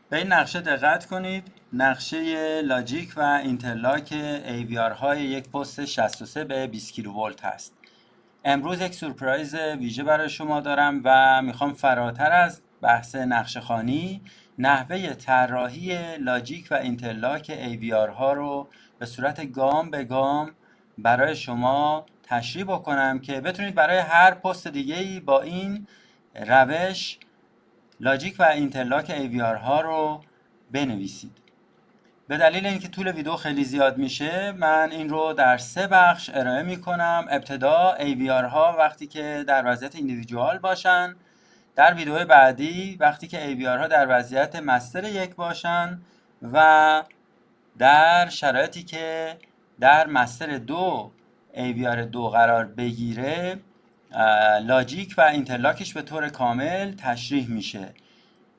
به این نقشه دقت کنید. نقشه لاجیک و اینترلاک AVR های یک پست 63 به 20 کیلوولت هست. امروز یک سورپرایز ویژه برای شما دارم و میخوام فراتر از بحث نقشه خوانی نحوه طراحی لاجیک و اینترلاک AVR ها رو به صورت گام به گام برای شما تشریح بکنم که بتونید برای هر پست دیگه‌ای با این روش لاجیک و اینترلاک AVR ها رو بنویسید. به دلیل اینکه طول ویدیو خیلی زیاد میشه من این رو در 3 بخش ارائه میکنم. ابتدا AVR ها وقتی که در وضعیت ایندیویدوال باشن، در ویدیو بعدی وقتی که AVR ها در وضعیت مستر 1 باشن و در شرایطی که در مستر 2 AVR 2 قرار بگیره لاجیک و اینترلاکش به طور کامل تشریح میشه.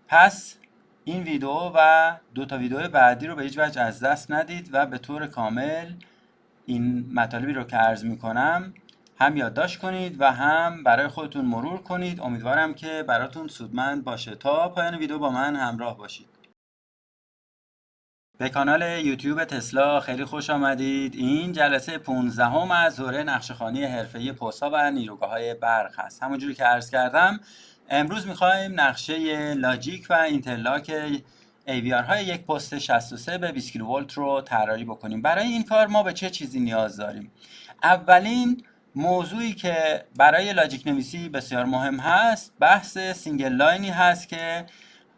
پس این ویدیو و 2 تا ویدیو بعدی رو به هیچ وجه از دست ندید و به طور کامل این مطالبی رو که عرض میکنم هم یادداشت کنید و هم برای خودتون مرور کنید. امیدوارم که براتون سودمند باشه. تا پایان ویدیو با من همراه باشید. به کانال یوتیوب تسلا خیلی خوش آمدید. این جلسه 15 از دوره نقشه‌خوانی حرفه‌ای پست‌ها و نیروگاه‌های برق هست. همونجوری که عرض کردم امروز می‌خوایم نقشه لاجیک و اینترلاک AVR های یک پست 63 به 20 کیلوولت رو طراحی بکنیم. برای این کار ما به چه چیزی نیاز داریم؟ اولین موضوعی که برای لاجیک نویسی بسیار مهم هست بحث سینگل لاینی هست که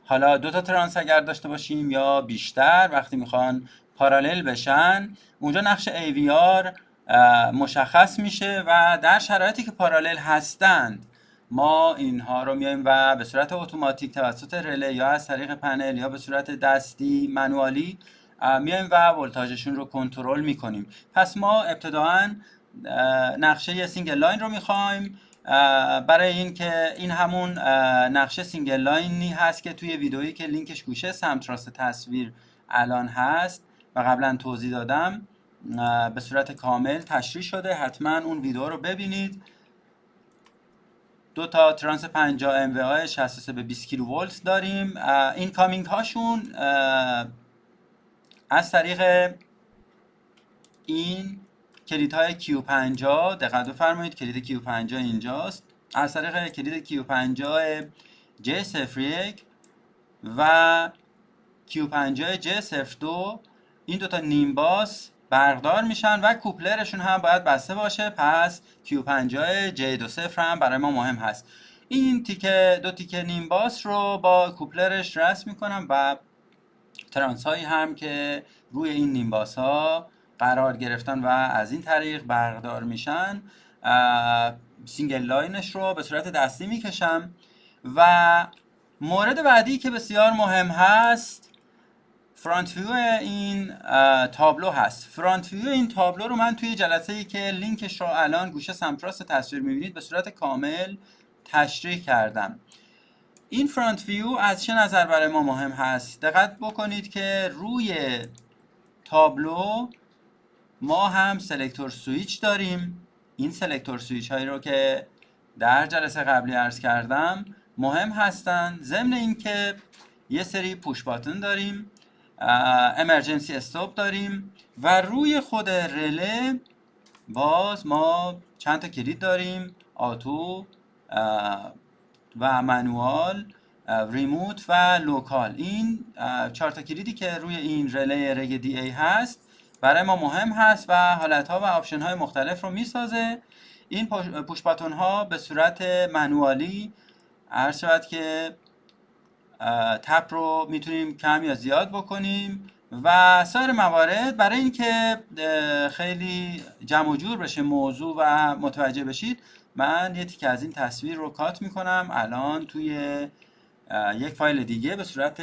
حالا 2 تا ترانس اگر داشته باشیم یا بیشتر وقتی میخوان پارالل بشن اونجا نقش AVR مشخص میشه و در شرایطی که پارالل هستند ما اینها رو میایم و به صورت اتوماتیک توسط رله یا از طریق پنل یا به صورت دستی منوالی میایم و ولتاژشون رو کنترل میکنیم. پس ما ابتداً نقشه سینگل لاین رو میخوایم. برای این که این همون نقشه سینگل لاینی هست که توی ویدئویی که لینکش گوشه سمت راست تصویر الان هست و قبلا توضیح دادم به صورت کامل تشریح شده. حتما اون ویدئو رو ببینید. 2 تا ترانس 50 MVA 63 به 20 کیلوولت داریم. این کامینگ هاشون از طریق این کلیدهای Q50 دقت بفرمایید. کلید Q50 اینجاست. از طریق کلید Q50 J01 و Q50 J02 این 2 تا نیم باس برقدار میشن و کوپلرشون هم باید بسته باشه. پس Q50 J20 هم برای ما مهم هست. این تیکه 2 تیکه نیم باس رو با کوپلرش رسم میکنم و ترانس هایی هم که روی این نیم باس ها قرار گرفتن و از این طریق برقدار میشن سینگل لاینش رو به صورت دستی میکشم. و مورد بعدی که بسیار مهم هست فرانت ویو این تابلو هست. فرانت ویو این تابلو رو من توی جلسه ای که لینکش رو الان گوشه سمت راست تصویر میبینید به صورت کامل تشریح کردم. این فرانت ویو از چه نظر برای ما مهم هست؟ دقت بکنید که روی تابلو ما هم سلکتور سویچ داریم. این سلکتور سویچ هایی رو که در جلسه قبلی عرض کردم مهم هستن. ضمن اینکه یه سری پوش باتن داریم، امرجنسی استاپ داریم و روی خود رله باز ما چند تا کلید داریم: آتو و منوال، ریموت و لوکال. این 4 تا کلیدی که روی این رله رگ دی ای هست برای ما مهم هست و حالت‌ها و آپشن‌های مختلف رو میسازه. این پوش باتن ها به صورت منوالی عرض شود که تپ رو میتونیم کم یا زیاد بکنیم و سایر موارد. برای اینکه خیلی جمع و جور بشه موضوع و متوجه بشید من یه تیکه از این تصویر رو کات میکنم الان توی یک فایل دیگه به صورت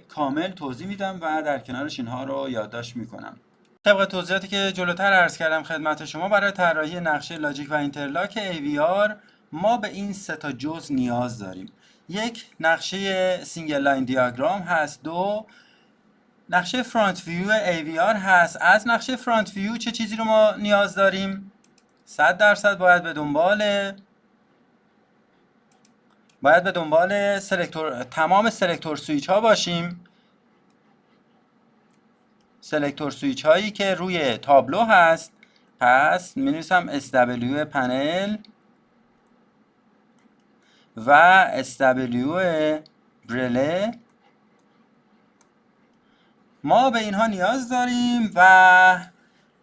کامل توضیح میدم و در کنارش اینها رو یادداشت میکنم. طبق توضیحاتی که جلوتر عرض کردم خدمت شما برای طراحی نقشه لاجیک و اینترلاک AVR ما به این 3 تا جزء نیاز داریم. 1 نقشه سینگل لاین دیاگرام هست. 2 نقشه فرانت ویو AVR هست. از نقشه فرانت ویو چه چیزی رو ما نیاز داریم؟ 100% باید به دنبال تمام سلکتور سویچ ها باشیم سلکتور سویچ هایی که روی تابلو هست. پس می نویسم SW پنل و SW برله. ما به اینها نیاز داریم و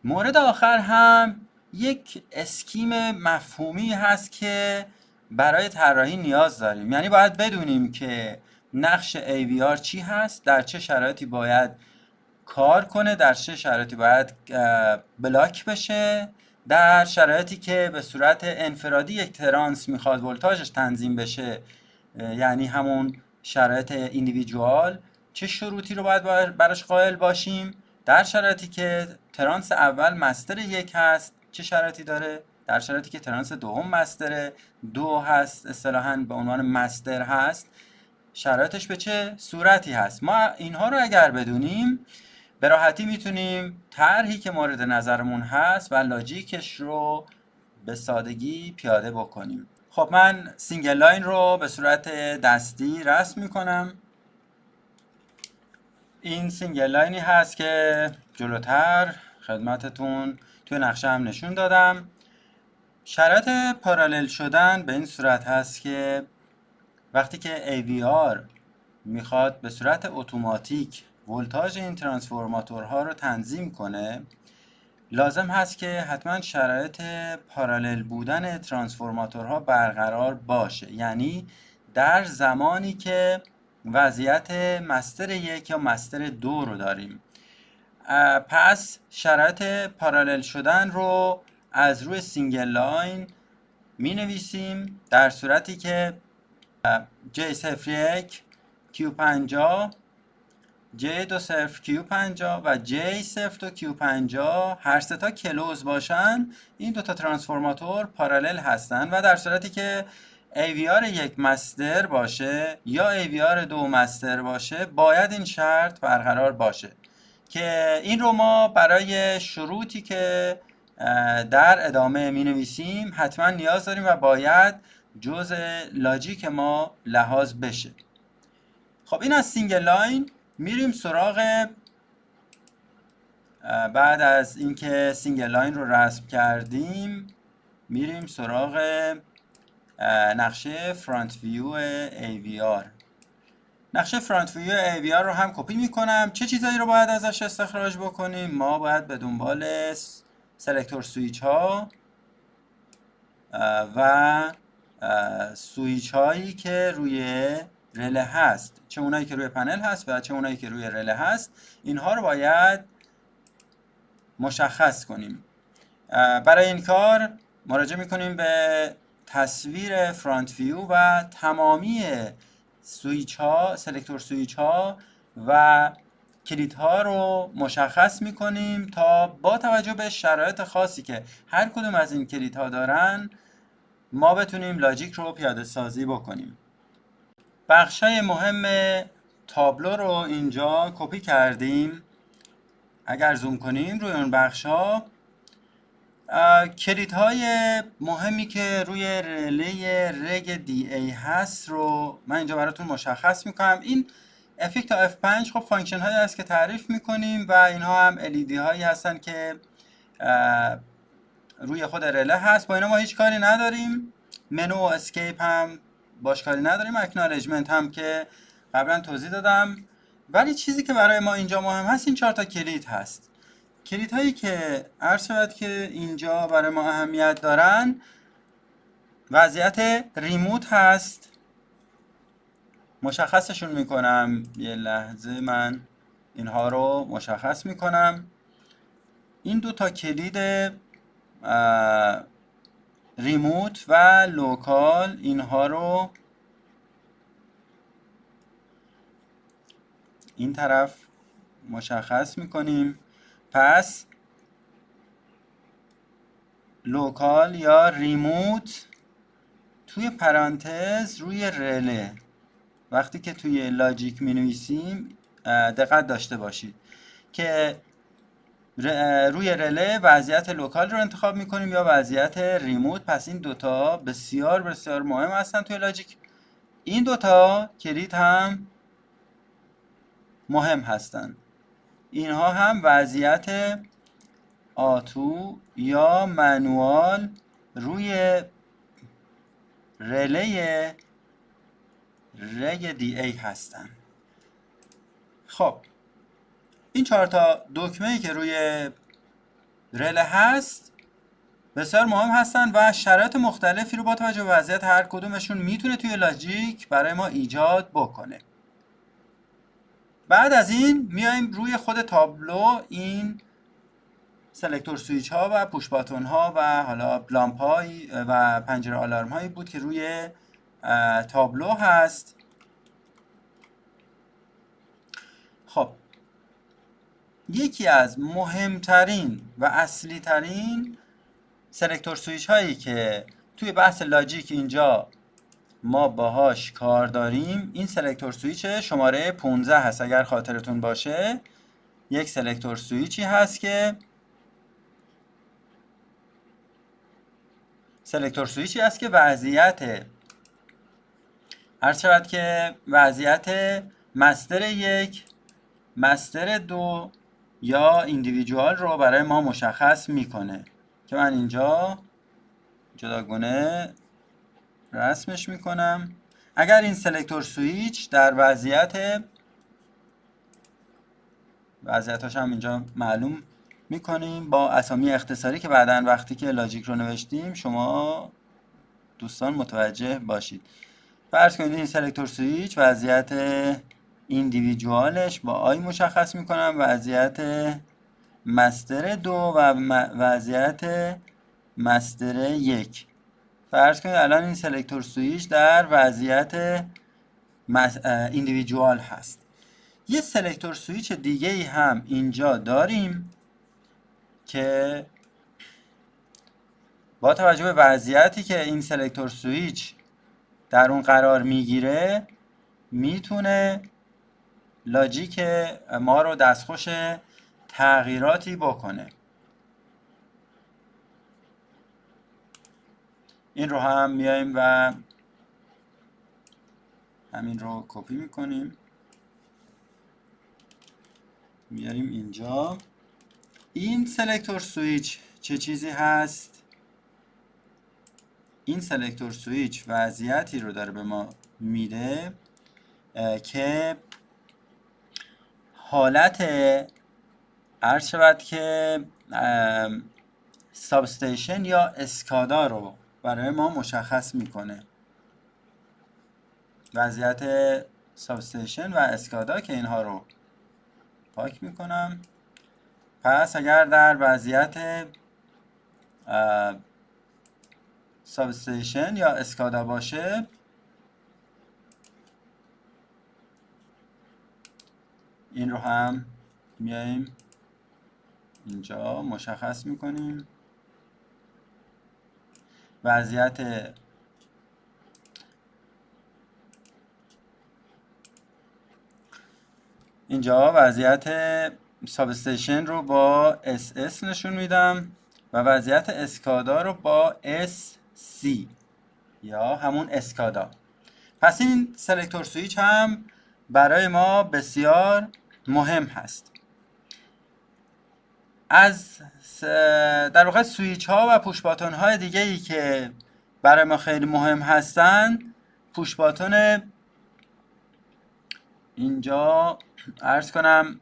مورد آخر هم یک اسکیم مفهومی هست که برای طراحی نیاز داریم. یعنی باید بدونیم که نقش AVR چی هست، در چه شرایطی باید کار کنه، در چه شرایطی باید بلاک بشه، در شرایطی که به صورت انفرادی یک ترانس میخواد ولتاژش تنظیم بشه، یعنی همون شرایط ایندیویدوال، چه شروطی رو باید براش قائل باشیم. در شرایطی که ترانس اول مستر 1 هست چه شرایطی داره، در شرایطی که ترانس دوم مستر 2 هست، اصطلاحاً به عنوان مستر هست، شرایطش به چه صورتی هست. ما اینها رو اگر بدونیم به راحتی میتونیم طرحی که مورد نظرمون هست و لاجیکش رو به سادگی پیاده بکنیم. خب من سینگل لاین رو به صورت دستی رسم میکنم. این سینگل لاینی هست که جلوتر خدمتتون توی نقشه هم نشون دادم. شرایط پارالل شدن به این صورت هست که وقتی که AVR میخواد به صورت اتوماتیک ولتاژ این ترانسفورماتورها رو تنظیم کنه، لازم هست که حتما شرایط پارالل بودن ترانسفورماتورها برقرار باشه. یعنی در زمانی که وضعیت مستر 1 یا مستر 2 رو داریم، پس شرایط پارالل شدن رو از روی سینگل لاین می نویسیم در صورتی که J01 Q50 J20 Q50 و J02 Q50 هر سه تا کلوز باشن، این دوتا ترانسفورماتور پارالل هستن. و در صورتی که AVR 1 مستر باشه یا AVR 2 مستر باشه باید این شرط برقرار باشه که این رو ما برای شروطی که در ادامه می نویسیم حتما نیاز داریم و باید جزء لاجیک ما لحاظ بشه. خب این از سینگل لاین. میریم سراغ بعد از اینکه سینگل لاین رو رسم کردیم میریم سراغ نقشه فرانت ویو AVR. نقشه فرانت ویو AVR رو هم کپی میکنم. چه چیزایی رو باید ازش استخراج بکنیم؟ ما باید به دنبال سلکتور سویچ ها و سویچ هایی که روی رله هست، چه اونایی که روی پنل هست و چه اونایی که روی رله هست، اینها رو باید مشخص کنیم. برای این کار مراجعه میکنیم به تصویر فرانت ویو و تمامی سویچ ها، سلکتور سویچ ها و کلید ها رو مشخص میکنیم تا با توجه به شرایط خاصی که هر کدوم از این کلید ها دارن ما بتونیم لاجیک رو پیاده سازی بکنیم. بخشای مهم تابلو رو اینجا کپی کردیم. اگر زوم کنیم روی اون بخشا، کلیدهای مهمی که روی رله رگ DA هست رو من اینجا براتون مشخص میکنم. این افکت F5 خب فانکشن هایی هست که تعریف میکنیم و اینها هم LED هایی هستن که روی خود رله هست. با اینا ما هیچ کاری نداریم. منو و اسکیپ هم باش کاری نداریم. اکنالجمنت هم که قبلا توضیح دادم. ولی چیزی که برای ما اینجا مهم هست این 4 تا کلید هست. کلید هایی که عرض شود که اینجا برای ما اهمیت دارن، وضعیت ریموت هست. مشخصشون میکنم، یه لحظه من اینها رو مشخص میکنم. این 2 تا کلید ریموت و لوکال، اینها رو این طرف مشخص میکنیم. پس لوکال یا ریموت توی پرانتز روی رله، وقتی که توی لاجیک می نویسیم دقت داشته باشید که روی رله وضعیت لوکال رو انتخاب میکنیم یا وضعیت ریموت. پس این دوتا بسیار بسیار مهم هستن توی لاجیک. این دوتا کلید هم مهم هستن. اینها هم وضعیت آتو یا منوال روی رله ری دی ای هستن. خب این 4 تا دکمه‌ای که روی رله هست بسیار مهم هستن و شرایط مختلفی رو با توجه به وضعیت هر کدومشون میتونه توی لاجیک برای ما ایجاد بکنه. بعد از این میایم روی خود تابلو این سلکتور سویچ ها و پوش باتون ها و حالا لامپ های و پنجره آلارم هایی بود که روی تابلو هست. خب یکی از مهمترین و اصلی ترین سلکتور سویچ هایی که توی بحث لاجیک اینجا ما باهاش کار داریم این سلکتور سویچ شماره 15 هست. اگر خاطرتون باشه یک سلکتور سویچی هست که عرض شود که وضعیت مستر 1 مستر 2 یا ایندیویدوال رو برای ما مشخص میکنه که من اینجا جداگانه رسمش میکنم. اگر این سلکتور سویچ در وضعیتاش هم اینجا معلوم میکنیم با اسامی اختصاری که بعداً وقتی که لاجیک رو نوشتیم شما دوستان متوجه باشید. فرض کنید این سلکتور سویچ وضعیت ایندیویدوالش با آی مشخص میکنم، وضعیت مستر 2 و وضعیت مستر 1. فرض کنید الان این سلکتور سویچ در وضعیت ایندیویدوال هست. یه سلکتور سویچ دیگه ای هم اینجا داریم که با توجه به وضعیتی که این سلکتور سویچ در اون قرار میگیره میتونه لاجیک ما رو دستخوش تغییراتی بکنه. این رو هم میایم و همین رو کپی میکنیم میاریم اینجا. این سلکتور سویچ چه چیزی هست؟ این سلکتور سویچ وضعیتی رو داره به ما میده که حالت عرض شود که سابستیشن یا اسکادا رو برای ما مشخص میکنه. وضعیت سابستیشن و اسکادا که اینها رو پاک میکنم. پس اگر در وضعیت سابستیشن یا اسکادا باشه این رو هم میایم اینجا مشخص میکنیم. وضعیت اینجا وضعیت سابستیشن رو با SS نشون میدم و وضعیت اسکادا رو با SC یا همون اسکادا. پس این سلکتور سویچ هم برای ما بسیار مهم هست. از در واقع سویچ ها و پوش باتون های دیگه ای که برای ما خیلی مهم هستن پوش باتون اینجا عرض کنم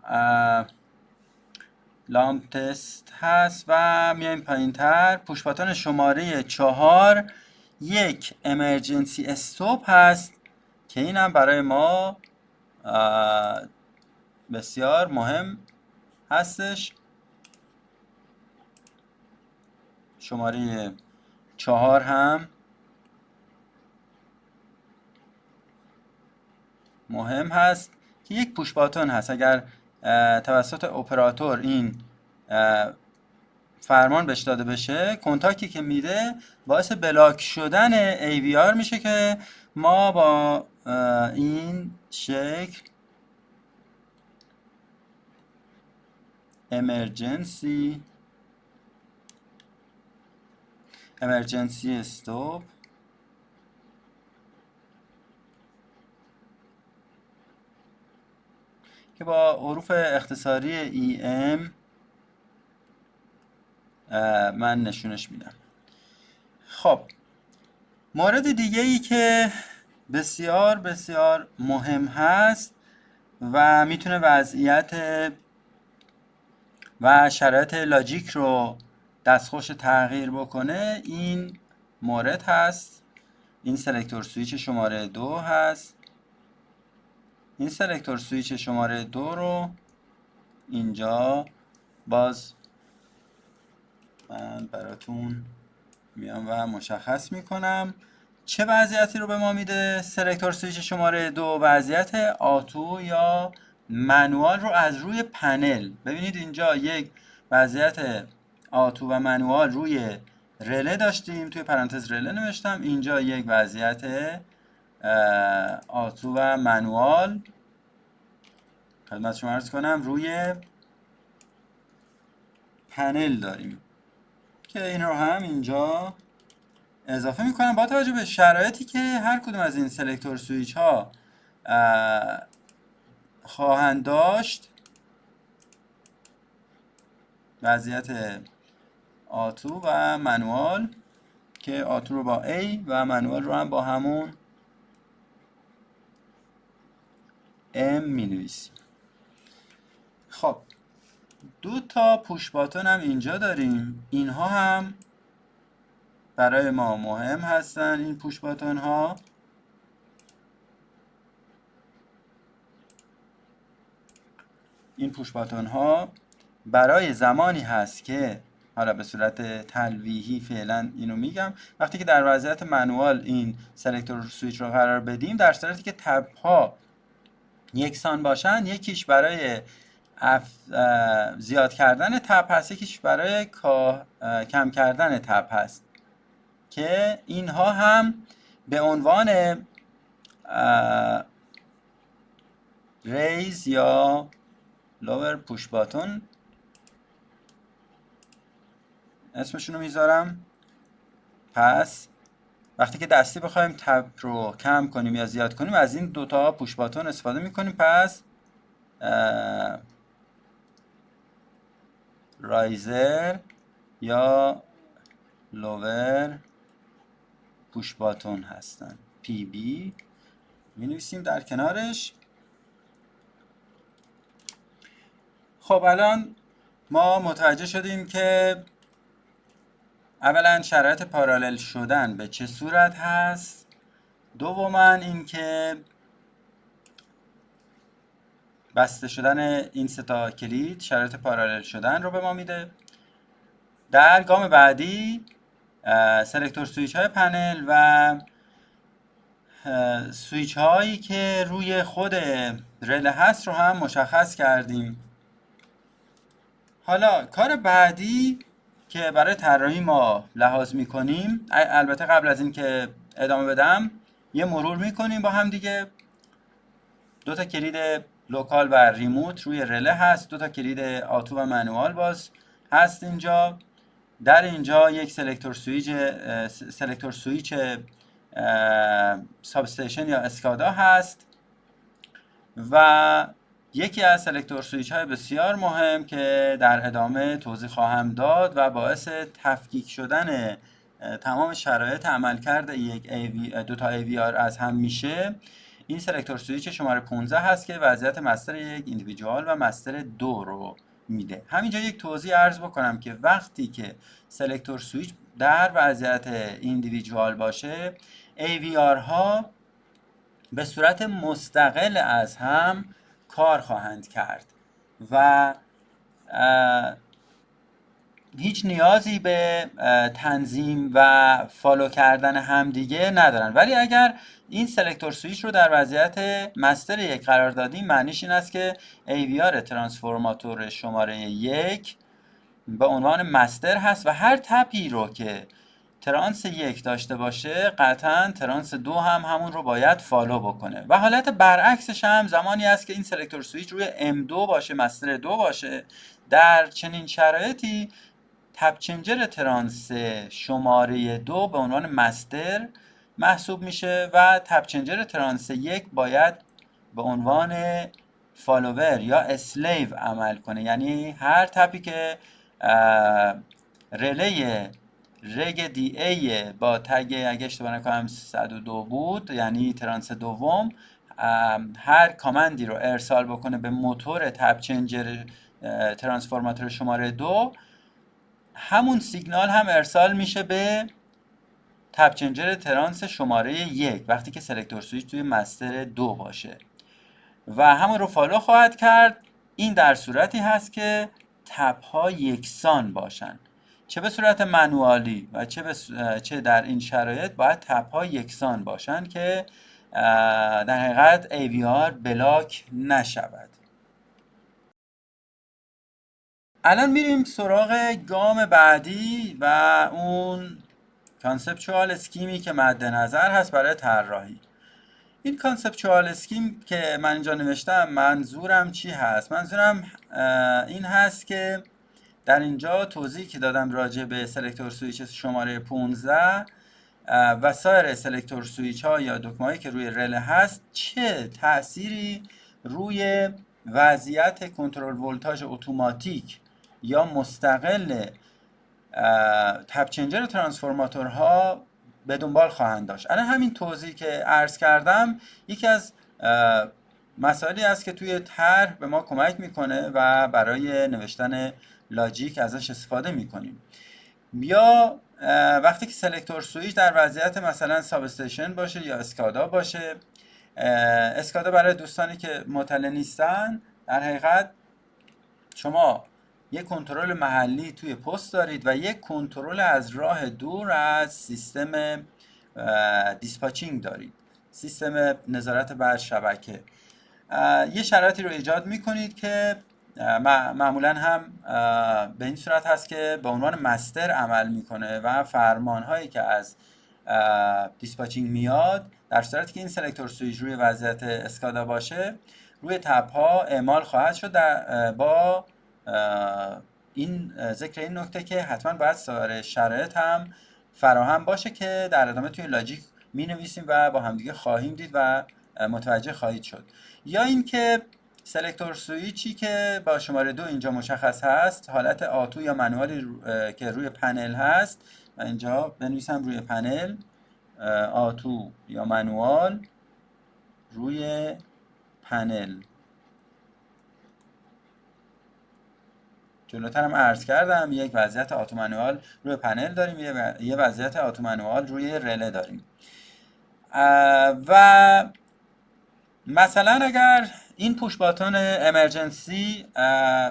لامپ تست هست و میایم پایین تر پوش باتون شماره 4 یک امرجنسی استاپ هست که این هم برای ما بسیار مهم هستش. شماره 4 هم مهم هست که یک پوش باتون هست. اگر توسط اپراتور این فرمان بهش داده بشه کنتاکتی که میده باعث بلاک شدن AVR میشه که ما با این شکل امرجنسی استاپ که با حروف اختصاری EM من نشونش میدم. خب مورد دیگه ای که بسیار بسیار مهم هست و میتونه وضعیت و شرایط لاجیک رو دستخوش تغییر بکنه این مورد هست. این سلکتور سویچ شماره 2 هست. این سلکتور سویچ شماره 2 رو اینجا باز من براتون میام و مشخص میکنم. چه وضعیتی رو به ما میده سلکتور سویچ شماره 2؟ وضعیت آتو یا منوال رو از روی پنل. ببینید اینجا یک وضعیت آتو و منوال روی رله داشتیم، توی پرانتز رله نوشتم. اینجا یک وضعیت آتو و منوال خدمت شما عرض کنم روی پنل داریم که این رو هم اینجا اضافه میکنم. با توجه به شرایطی که هر کدوم از این سلکتور سویچ ها خواهند داشت، وضعیت آتو و منوال که آتو رو با A و منوال رو هم با همون M می نویسیم. خب دو تا پوش باتون هم اینجا داریم. اینها هم برای ما مهم هستن. این پوش باتون ها برای زمانی هست که حالا به صورت تلویحی فعلا اینو میگم، وقتی که در وضعیت منوال این سلکتور سویچ رو قرار بدیم، در صورتی که تب ها یکسان باشن، یکیش برای زیاد کردن تب هست، یکیش برای کم کردن تب هست که اینها هم به عنوان ریز یا لور پوش باتون اسمشون رو میذارم. پس وقتی که دستی بخوایم تب رو کم کنیم یا زیاد کنیم از این دوتا پوش باتون استفاده میکنیم. پس رایزر یا لور پوش باتون هستن. پی بی می نویسیم در کنارش. خب الان ما متوجه شدیم که اولا شرایط پارالل شدن به چه صورت هست، دوما اینکه بسته شدن این سه تا کلید شرایط پارالل شدن رو به ما میده. در گام بعدی سلکتور سویچ های پنل و سویچ هایی که روی خود رله هست رو هم مشخص کردیم. حالا کار بعدی که برای طراحی ما لحاظ میکنیم، البته قبل از این که ادامه بدم یه مرور میکنیم با هم دیگه. دو تا کلید لوکال و ریموت روی رله هست، دو تا کلید آتو و منوال باز هست اینجا. در اینجا یک سلکتور سویچ ساب استیشن یا اسکادا هست و یکی از سلکتور سویچ های بسیار مهم که در ادامه توضیح خواهم داد و باعث تفکیک شدن تمام شرایط عملکرد دو تا AVR از هم میشه، این سلکتور سویچ شماره 15 هست که وضعیت مستر یک ایندیویدوال و مستر 2 رو میده. همینجا یک توضیح عرض بکنم که وقتی که سلکتور سویچ در وضعیت ایندیویدوال باشه، AVR ها به صورت مستقل از هم کار خواهند کرد و هیچ نیازی به تنظیم و فالو کردن همدیگه ندارن. ولی اگر این سلکتور سویچ رو در وضعیت مستر یک قرار دادیم، معنیش این است که AVR ترانسفورماتور شماره 1 به عنوان مستر هست و هر تپی رو که ترانس 1 داشته باشه قطعا ترانس 2 هم همون رو باید فالو بکنه. و حالت برعکسش هم زمانی است که این سلکتور سویچ روی M2 باشه، مستر 2 باشه. در چنین شرایطی تپ چنجر ترانس شماره 2 به عنوان مستر محسوب میشه و تپ چنجر ترانس 1 باید به عنوان فالوور یا اسلیو عمل کنه، یعنی هر تپی که رله رگ دی ای با تگ اگه اشتباه نکنم 102 بود، یعنی ترانس دوم، هر کامندی رو ارسال بکنه به موتور تپ چنجر ترانسفورماتور شماره 2، همون سیگنال هم ارسال میشه به تپ چنجر ترانس شماره 1 وقتی که سلکتور سویچ توی مستر 2 باشه و همون رو فالو خواهد کرد. این در صورتی هست که تپ ها یکسان باشن، چه به صورت منوالی و چه در این شرایط باید تپ ها یکسان باشن که در حقیقت AVR بلاک نشود. الان میریم سراغ گام بعدی و اون کانسپچوال اسکیمی که مد نظر هست برای طراحی. این کانسپچوال اسکیم که من اینجا نوشتم منظورم چی هست؟ منظورم این هست که در اینجا توضیحی که دادم راجع به سلکتور سویچ شماره 15 و سایر سلکتور سویچ ها یا دکمه‌ای که روی رله هست چه تأثیری روی وضعیت کنترل ولتاژ اتوماتیک یا مستقل تپ چنجر ترانسفورماتورها به دنبال خواهند داشت. الان همین توضیحی که عرض کردم یکی از مسائلی است که توی طرح به ما کمک میکنه و برای نوشتن لاجیک ازش استفاده میکنیم. یا وقتی که سلکتور سویچ در وضعیت مثلا ساب استیشن باشه یا اسکادا باشه، اسکادا برای دوستانی که مطلع نیستن، در حقیقت شما یک کنترل محلی توی پست دارید و یک کنترل از راه دور از سیستم دیسپاچینگ دارید، سیستم نظارت بر شبکه. یه شرایطی رو ایجاد میکنید که معمولا هم به این صورت هست که به عنوان مستر عمل میکنه و فرمان هایی که از دیسپاچینگ میاد در صورتی که این سلکتور سویچ روی وضعیت اسکادا باشه روی تپ ها اعمال خواهد شد، با این ذکر این نکته که حتما باید سایر شرایط هم فراهم باشه که در ادامه توی لاجیک می نویسیم و با همدیگه خواهیم دید و متوجه خواهید شد. یا اینکه سلکتور سویچی که با شماره 2 اینجا مشخص هست، حالت آتو یا منوالی که روی پنل هست، و اینجا بنویسم روی پنل آتو یا منوال روی پنل. جلوتر هم عرض کردم یک وضعیت آتو منوال روی پنل داریم، یه وضعیت آتو منوال روی رله داریم. و مثلا اگر این پوش باتون امرجنسی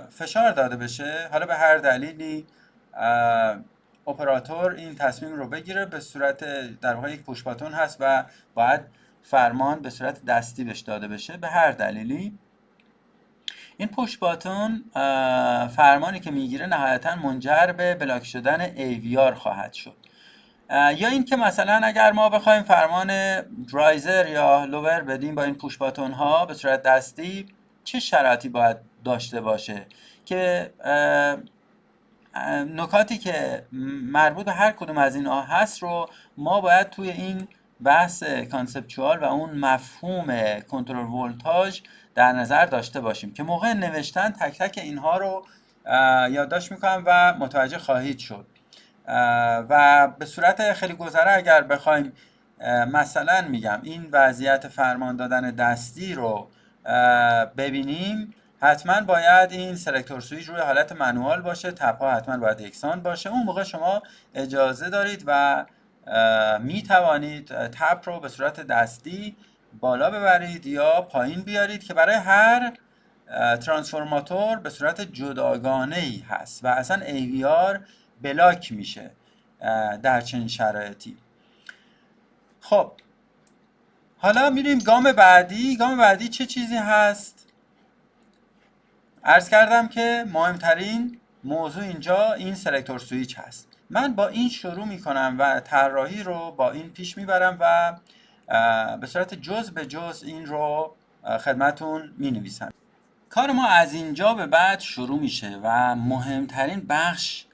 فشار داده بشه، حالا به هر دلیلی اپراتور این تصمیم رو بگیره، به صورت در واقع یک پوش باتون هست و باید فرمان به صورت دستی بهش داده بشه، به هر دلیلی این پوش باتون فرمانی که میگیره نهایتا منجر به بلاک شدن AVR خواهد شد. یا این که مثلا اگر ما بخوایم فرمان رایزر یا لوور بدیم با این پوش باتون ها به صورت دستی، چه شرایطی باید داشته باشه که نکاتی که مربوط به هر کدوم از اینا هست رو ما باید توی این بحث کانسپچوال و اون مفهوم کنترل ولتاژ در نظر داشته باشیم که موقع نوشتن تک تک اینها رو یادداشت میکنم و متوجه خواهید شد. و به صورت خیلی گذره اگر بخوایم مثلا میگم این وضعیت فرمان دادن دستی رو ببینیم، حتما باید این سلکتور سویچ روی حالت منوال باشه، تپ ها حتما باید یکسان باشه. اون موقع شما اجازه دارید و می توانید تپ رو به صورت دستی بالا ببرید یا پایین بیارید که برای هر ترانسفورماتور به صورت جداگانه‌ای هست و اصلا AVR بلاک میشه در چنین شرایطی. خب حالا میریم گام بعدی. گام بعدی چه چیزی هست؟ عرض کردم که مهمترین موضوع اینجا این سلکتور سویچ هست. من با این شروع میکنم و طراحی رو با این پیش میبرم و به صورت جزء به جزء این رو خدمتون مینویسم. کار ما از اینجا به بعد شروع میشه و مهمترین بخش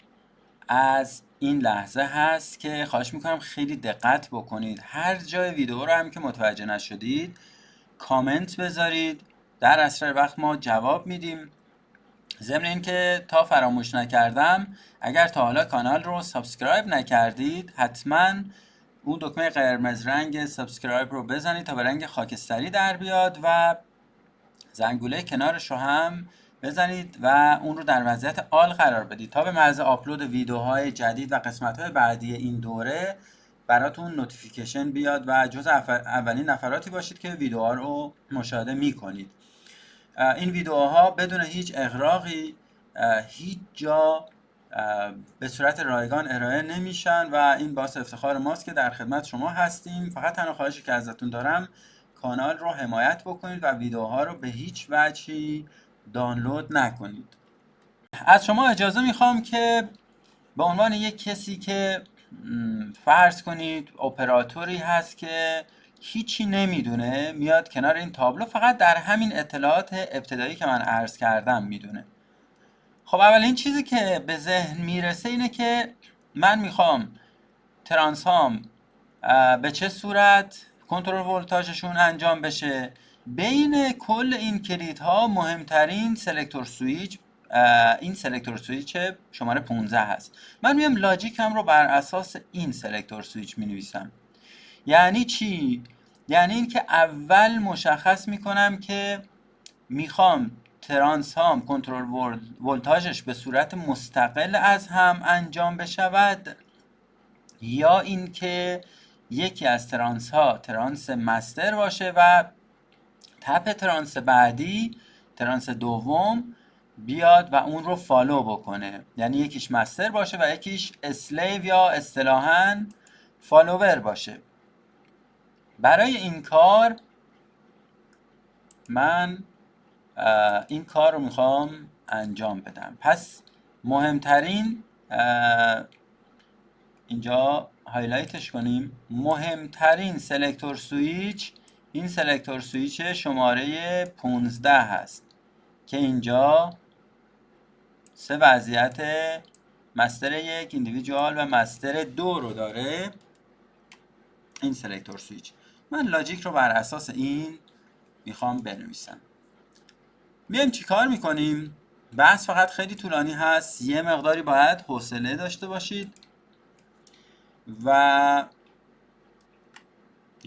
از این لحظه هست که خواهش میکنم خیلی دقت بکنید. هر جای ویدیو رو هم که متوجه نشدید کامنت بذارید در اسرع وقت ما جواب میدیم. ضمن این که تا فراموش نکردم، اگر تا حالا کانال رو سابسکرایب نکردید حتما اون دکمه قرمز رنگ سابسکرایب رو بزنید تا به رنگ خاکستری در بیاد و زنگوله کنارش رو هم بزنید و اون رو در وضعیت آل قرار بدید تا به محض آپلود ویدیوهای جدید و قسمت‌های بعدی این دوره براتون نوتیفیکیشن بیاد و جز اولین نفراتی باشید که ویدیوها رو مشاهده می‌کنید. این ویدیوها بدون هیچ اغراقی هیچ جا به صورت رایگان ارائه نمیشن و این باعث افتخار ماست که در خدمت شما هستیم. فقط تنها خواهشی که ازتون دارم کانال رو حمایت بکنید و ویدیوها رو به هیچ وجهی دانلود نکنید. از شما اجازه میخوام که به عنوان یک کسی که فرض کنید اپراتوری هست که هیچی نمیدونه، میاد کنار این تابلو فقط در همین اطلاعات ابتدایی که من عرض کردم میدونه. خب اولین چیزی که به ذهن میرسه اینه که من میخوام ترانسهام به چه صورت کنترل ولتاژشون انجام بشه. بین کل این کلیدها مهمترین سلکتور سویچ این سلکتور سویچ شماره 15 هست. من میام لاجیکم رو بر اساس این سلکتور سویچ می نویسم. یعنی چی؟ یعنی این که اول مشخص میکنم که میخوام ترانسهام کنترل ولتاژش به صورت مستقل از هم انجام بشود یا اینکه یکی از ترانس ها ترانس مستر باشه و تپ ترانس بعدی، ترانس دوم، بیاد و اون رو فالو بکنه. یعنی یکیش مستر باشه و یکیش اسلیو یا اصطلاحاً فالوور باشه. برای این کار من این کار رو میخوام انجام بدم. پس مهمترین اینجا هایلایتش کنیم، مهمترین سلکتور سویچ این سلکتور سویچ شماره 15 هست که اینجا سه وضعیت مستر یک، ایندیویدوال و مستر دو رو داره. این سلکتور سویچ من لاجیک رو بر اساس این میخوام بنویسم. میایم چی کار میکنیم؟ بحث فقط خیلی طولانی هست، یه مقداری باید حوصله داشته باشید و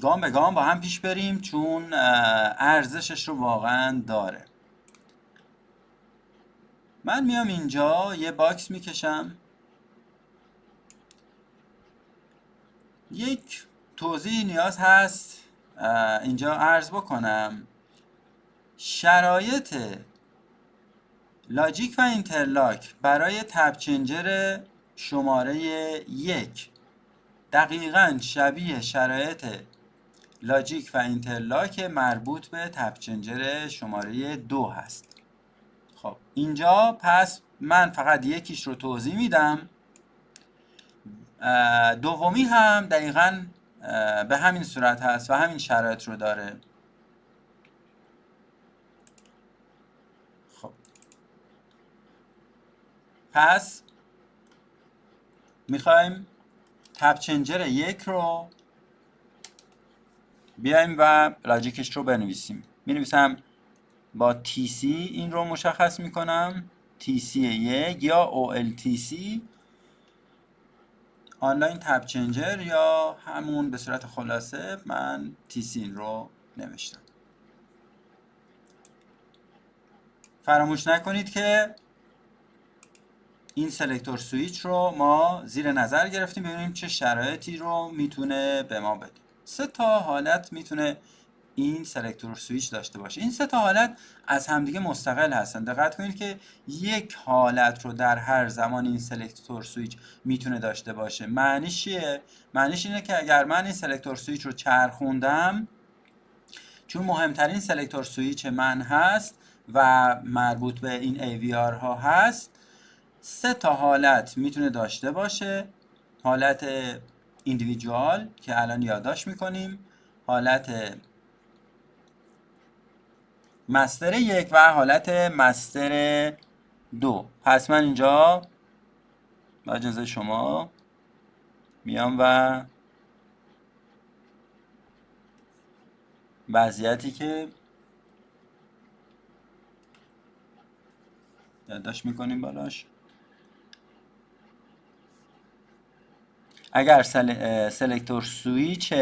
گام به گام با هم پیش بریم چون ارزشش رو واقعا داره. من میام اینجا یه باکس میکشم، یک توضیح نیاز هست اینجا عرض بکنم. شرایط لاجیک و اینترلاک برای تب چنجر شماره 1 دقیقاً شبیه شرایط لاجیک و اینترلاک مربوط به تب چنجر شماره 2 هست. خب اینجا پس من فقط یکیش رو توضیح میدم، دومی هم دقیقاً به همین صورت هست و همین شرایط رو داره. خب پس میخوایم تب چنجر 1 رو بیایم و لاجیکش رو بنویسیم. مینویسم با TC این رو مشخص میکنم، TC 1 یا OLTC آنلاین تب چنجر، یا همون به صورت خلاصه من TC این رو نوشتم. فراموش نکنید که این سلکتور سویچ رو ما زیر نظر گرفتیم ببینیم چه شرایطی رو میتونه به ما بده. 3 تا حالت میتونه این سلکتور سویچ داشته باشه. این 3 تا حالت از همدیگه مستقل هستن. دقت کنید که یک حالت رو در هر زمان این سلکتور سویچ میتونه داشته باشه. معنیش چیه؟ معنیش اینه که اگر من این سلکتور سویچ رو چرخوندم، چون مهمترین سلکتور سویچ من هست و مربوط به این AVR ها هست، 3 تا حالت میتونه داشته باشه. حالت ایندیویدوال که الان یادداشت میکنیم، حالت مستر 1 و حالت مستر 2. پس من اینجا با اجازه شما میام و وضعیتی که یادداشت میکنیم بالاش. اگر سلکتور سویچ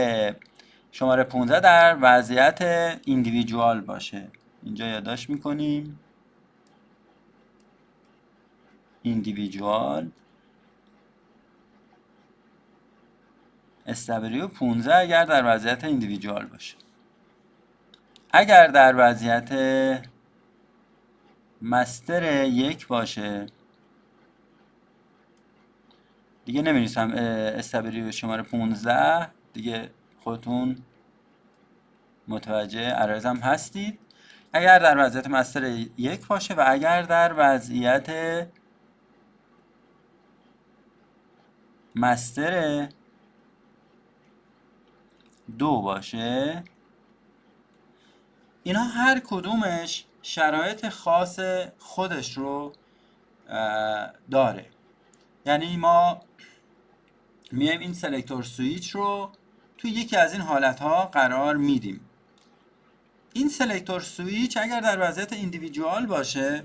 شماره 15 در وضعیت ایندیویدوال باشه، اینجا یادداشت میکنیم ایندیویدوال استبریو 15 اگر در وضعیت ایندیویدوال باشه. اگر در وضعیت مستر 1 باشه، دیگه نمی‌نویسم استبریو شماره 15 دیگه، خودتون متوجه عرضم هستید. اگر در وضعیت مستر 1 باشه و اگر در وضعیت مستر 2 باشه، اینا هر کدومش شرایط خاص خودش رو داره. یعنی ما میایم این سلکتور سویچ رو توی یکی از این حالتها قرار میدیم. این سلکتور سویچ اگر در وضعیت ایندیویدوال باشه،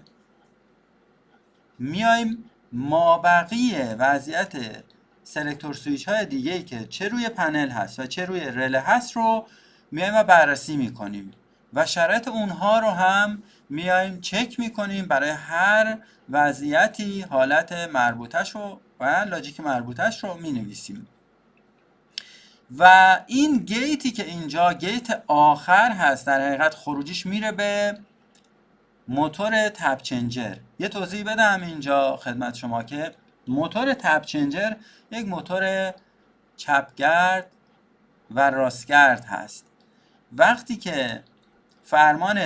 میایم مابقی وضعیت سلکتور سویچ های دیگه‌ای که چه روی پنل هست و چه روی رله هست رو میایم و بررسی میکنیم و شرایط اونها رو هم میایم چک میکنیم. برای هر وضعیتی حالت مربوطش رو و لاجیک مربوطش رو مینویسیم. و این گیتی که اینجا گیت آخر هست، در حقیقت خروجیش میره به موتور تپ چنجر. یه توضیح بدم اینجا خدمت شما که موتور تپ چنجر یک موتور چپگرد و راستگرد هست. وقتی که فرمان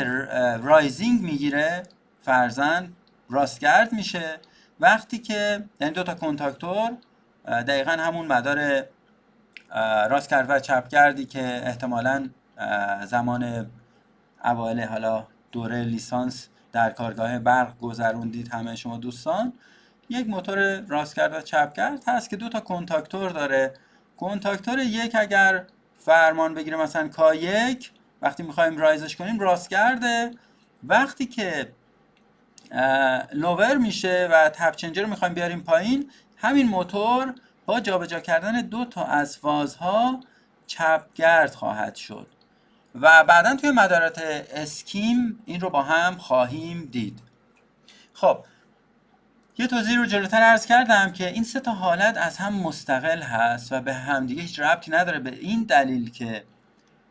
رایزینگ میگیره، فرزن راستگرد میشه. وقتی که یعنی دو تا کنتاکتور دقیقا همون مدار راستگرد و چپگردی که احتمالاً زمان اوایل حالا دوره لیسانس در کارگاه برق گذروندید همه شما دوستان، یک موتور راستگرد و چپگرد هست که دو تا کنتاکتور داره. کنتاکتور یک اگر فرمان بگیره مثلا K1، وقتی میخوایم رایزش کنیم راستگرده. وقتی که لوور میشه و تپ چنجر رو میخوایم بیاریم پایین، همین موتور با جابجا کردن دو تا از فازها چپگرد خواهد شد و بعداً توی مدارات اسکیم این رو با هم خواهیم دید. خب یه توضیح رو جلوتر عرض کردم که این سه تا حالت از هم مستقل هست و به همدیگه هیچ ربطی نداره، به این دلیل که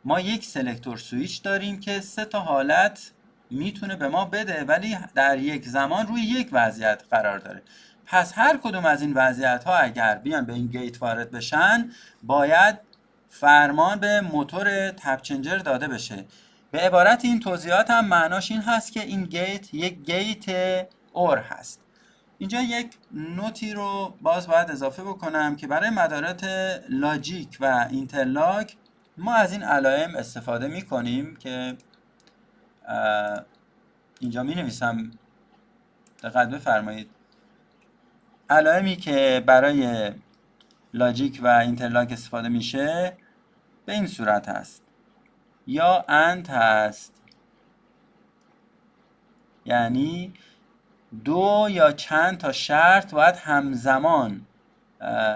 ما یک سلکتور سویچ داریم که سه تا حالت میتونه به ما بده ولی در یک زمان روی یک وضعیت قرار داره. پس هر کدوم از این وضعیت ها اگر بیان به این گیت وارد بشن، باید فرمان به موتور تپ چنجر داده بشه. به عبارت این توضیحات هم معناش این هست که این گیت یک گیت اور هست. اینجا یک نوتی رو باز باید اضافه بکنم که برای مدارات لاجیک و اینترلاک ما از این علائم استفاده می کنیم که اینجا می نویسم، دقت بفرمایید. علائمی که برای لاجیک و اینترلاک استفاده میشه به این صورت هست. یا اند هست، یعنی دو یا چند تا شرط باید همزمان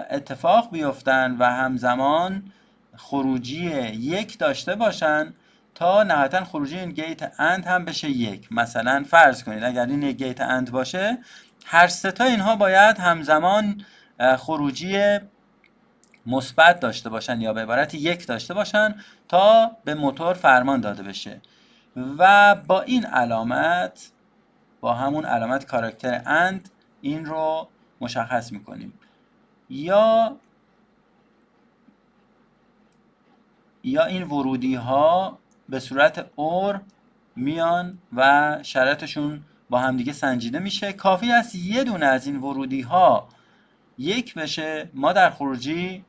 اتفاق بیفتن و همزمان خروجی یک داشته باشن تا نهایتا خروجی این گیت اند هم بشه یک. مثلا فرض کنید اگر این یک گیت اند باشه، هر سه تا اینها باید همزمان خروجی مثبت داشته باشن یا به عبارت یک داشته باشن تا به موتور فرمان داده بشه. و با این علامت، با همون علامت کاراکتر اند، این رو مشخص میکنیم. یا این ورودی ها به صورت اور میان و شرایطشون با همدیگه سنجیده میشه. کافی است یه دونه از این ورودی ها یک بشه، ما در خروجی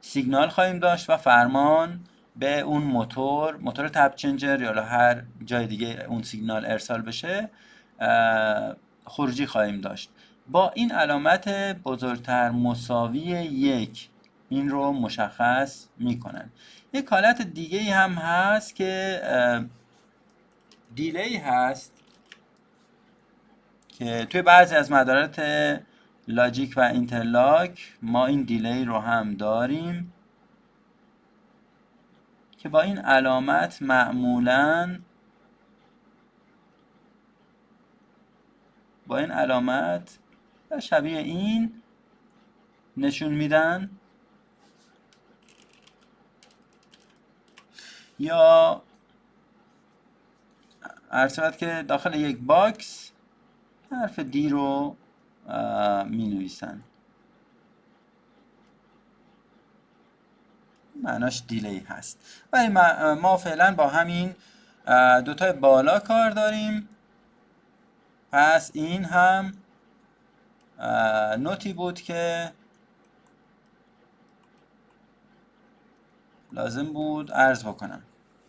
سیگنال خواهیم داشت و فرمان به اون موتور تپ چنجر یا هر جای دیگه اون سیگنال ارسال بشه خروجی خواهیم داشت. با این علامت بزرگتر مساوی یک این رو مشخص میکنن. یک حالت دیگه هم هست که دیلی هست. که توی بعضی از مدارات لاجیک و اینترلاک ما این دیلی رو هم داریم که با این علامت معمولاً شبیه این نشون میدن، یا عرض شود که داخل یک باکس حرف دی رو می نویسن، معناش دیلی هست. ولی ما فعلا با همین دوتای بالا کار داریم. پس این هم نوتی بود که لازم بود عرض بکنم.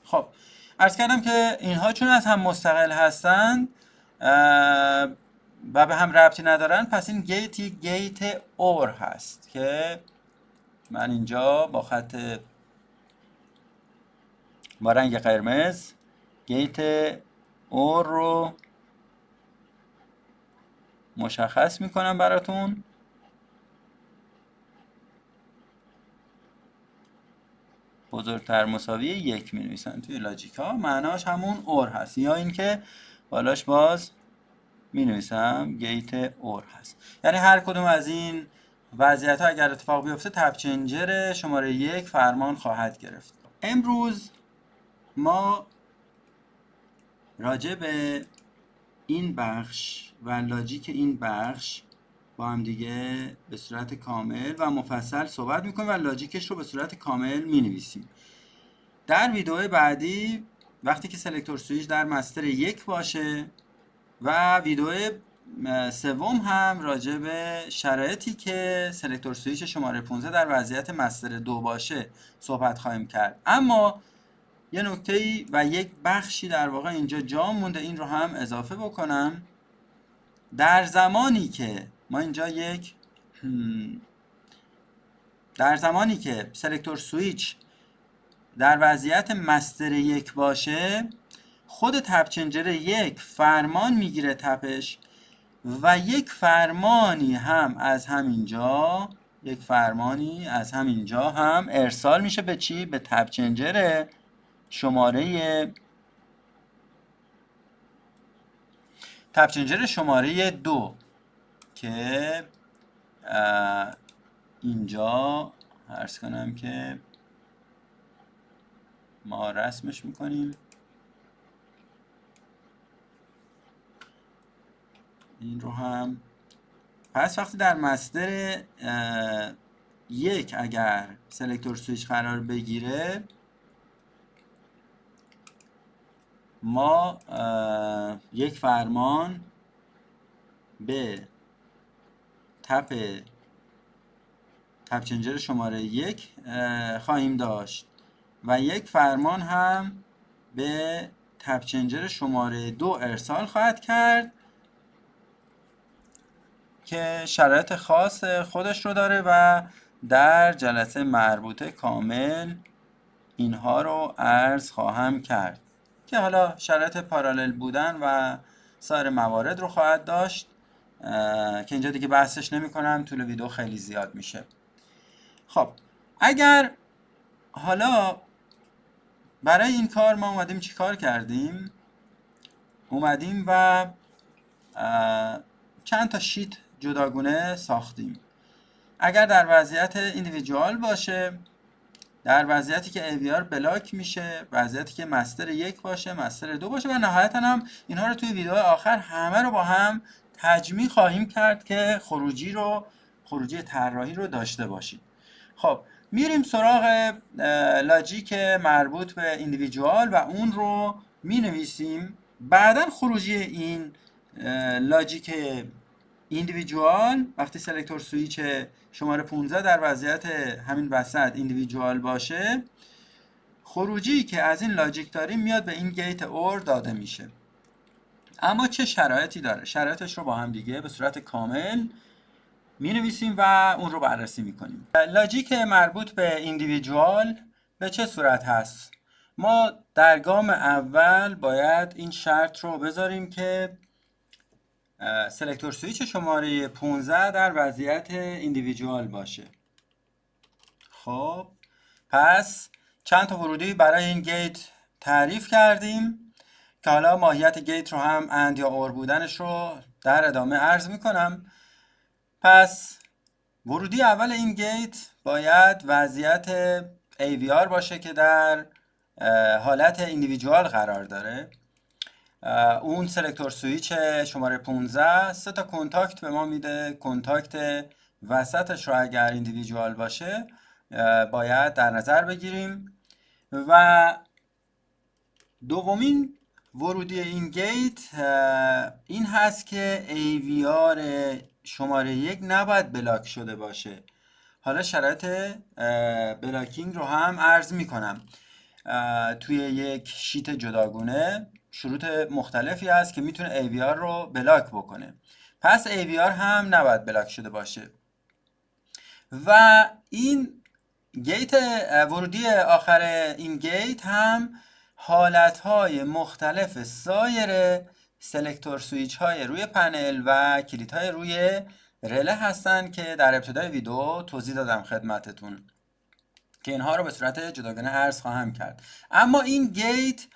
خب عرض کردم که اینها چون از هم مستقل هستند و به هم ربطی ندارن، پس این گیت اور هست که من اینجا با رنگ قرمز گیت اور رو مشخص میکنم براتون. بزرگتر مساوی 1 می نویسن توی لاجیک ها، معناش همون اور هست، یا اینکه بالاش باز می نویسم گیت اور هست. یعنی هر کدوم از این وضعیت ها اگر اتفاق بیفته تپ چنجر شماره 1 فرمان خواهد گرفت. امروز ما راجع به این بخش و لاجیک این بخش با هم دیگه به صورت کامل و مفصل صحبت میکنیم و لاجیکش رو به صورت کامل می نویسیم. در ویدیو بعدی وقتی که سلکتور سویچ در مستر 1 باشه و ویدیو سوم هم راجع به شرایطی که سلکتور سویچ شماره 15 در وضعیت مستر 2 باشه صحبت خواهیم کرد. اما یه نکته‌ای و یک بخشی در واقع اینجا جا مونده، این رو هم اضافه بکنم. در زمانی که ما اینجا در زمانی که سلکتور سویچ در وضعیت مستر 1 باشه، خود تپ چنجر 1 فرمان میگیره تپش و یک فرمانی هم از همینجا هم ارسال میشه به چی؟ به تپ چنجر شماره 2 که اینجا عرض کنم که ما رسمش میکنیم. این رو هم پس وقتی در مستر 1 اگر سلکتور سویچ قرار بگیره، ما یک فرمان به تپ چنجر شماره 1 خواهیم داشت و یک فرمان هم به تپ چنجر شماره 2 ارسال خواهد کرد که شرایط خاص خودش رو داره و در جلسه مربوطه کامل اینها رو عرض خواهم کرد که حالا شرایط پارالل بودن و سایر موارد رو خواهد داشت که اینجا دیگه بحثش نمی کنم، طول ویدیو خیلی زیاد میشه. خب اگر حالا برای این کار ما اومدیم چی کار کردیم؟ اومدیم و چند تا شیت جداگونه ساختیم. اگر در وضعیت ایندیویدوال باشه، در وضعیتی که AVR بلاک میشه، وضعیتی که مستر 1 باشه، مستر 2 باشه و نهایتا هم اینها رو توی ویدیو آخر همه رو با هم تجمیع خواهیم کرد که خروجی طراحی رو داشته باشیم. خب میریم سراغ لاجیک مربوط به ایندیویدوال و اون رو می نویسیم. بعداً خروجی این لاجیک ایندیویدوال وقتی سلکتور سویچ شماره 15 در وضعیت همین وسط ایندیویدوال باشه، خروجی که از این لاجیک داریم میاد به این گیت اور داده میشه. اما چه شرایطی داره؟ شرایطش رو با هم دیگه به صورت کامل می نویسیم و اون رو بررسی می کنیم. لاجیک مربوط به ایندیویدوال به چه صورت هست؟ ما در گام اول باید این شرط رو بذاریم که سلکتور سویچ شماره 15 در وضعیت ایندیویدوال باشه. خب پس چند تا ورودی برای این گیت تعریف کردیم که حالا ماهیت گیت رو هم اند یا اور بودنش رو در ادامه عرض میکنم. پس ورودی اول این گیت باید وضعیت AVR باشه که در حالت ایندیویدوال قرار داره. اون سلکتور سویچ شماره 15 سه تا کنتاکت به ما میده. کنتاکت وسطش رو اگر ایندیویدوال باشه باید در نظر بگیریم. و دومین ورودی این گیت این هست که AVR شماره 1 نباید بلاک شده باشه. حالا شرایط بلاکینگ رو هم عرض میکنم. توی یک شیت جداگونه شروط مختلفی هست که میتونه AVR رو بلاک بکنه. پس AVR هم نباید بلاک شده باشه. و این گیت ورودی آخر این گیت هم حالتهای مختلف سایر سلکتور سویچ های روی پنل و کلید های روی رله هستن که در ابتدای ویدیو توضیح دادم خدمتتون که اینها رو به صورت جداگانه عرض خواهم کرد. اما این گیت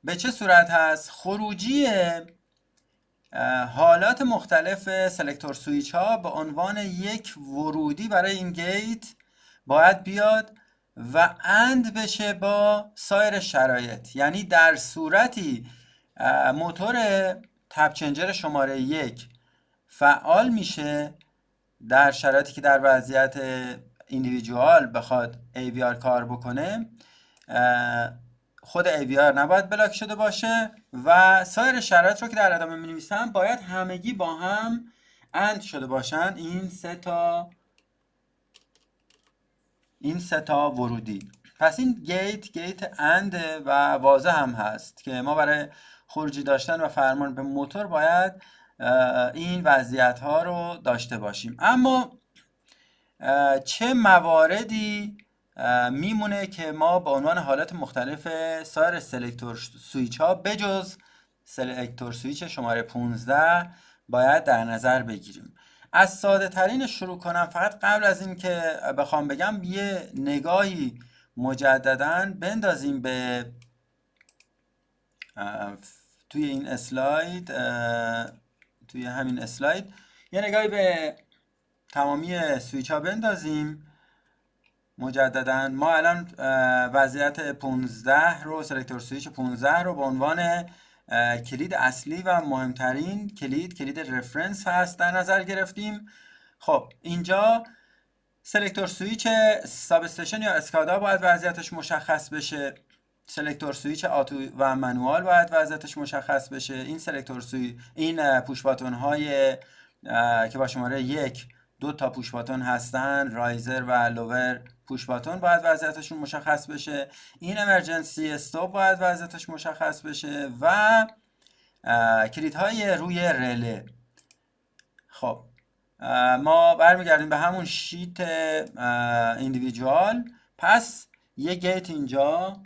به چه صورت هست؟ خروجی حالات مختلف سلکتور سویچ ها به عنوان یک ورودی برای این گیت باید بیاد و اند بشه با سایر شرایط. یعنی در صورتی موتور تپ چنجر شماره 1 فعال میشه در شرایطی که در وضعیت ایندیویدوال بخواد AVR کار بکنه، خود AVR نباید بلاک شده باشه و سایر شرایط رو که در ادامه می‌نویسم باید همگی با هم اند شده باشن. این سه تا ورودی. پس این گیت اند و واضح هم هست که ما برای خروجی داشتن و فرمان به موتور باید این وضعیت ها رو داشته باشیم. اما چه مواردی میمونه که ما به عنوان حالات مختلف سایر سلکتور سویچ ها بجز سلکتور سویچ شماره 15 باید در نظر بگیریم؟ از ساده ترین شروع کنم. فقط قبل از این که بخوام بگم یه نگاهی مجدداً بندازیم به توی این اسلاید، توی همین اسلاید یه نگاهی به تمامی سویچ ها بندازیم مجددا. ما الان وضعیت 15 رو، سلکتور سویچ 15 رو به عنوان کلید اصلی و مهمترین کلید رفرنس هست در نظر گرفتیم. خب اینجا سلکتور سویچ ساب استیشن یا اسکادا باید وضعیتش مشخص بشه. سلکتور سویچ آتو و منوال باید وضعیتش مشخص بشه. این سلکتور سویچ، این پوش باتون های که با شماره 1 دو تا پوش باتون هستن، رایزر و لوور پوش باتون باید وضعیتشون مشخص بشه. این امرجنسی استاپ باید وضعیتش مشخص بشه و کلیدهای روی رله. خب ما برمیگردیم به همون شیت ایندیویدوال. پس یه گیت اینجا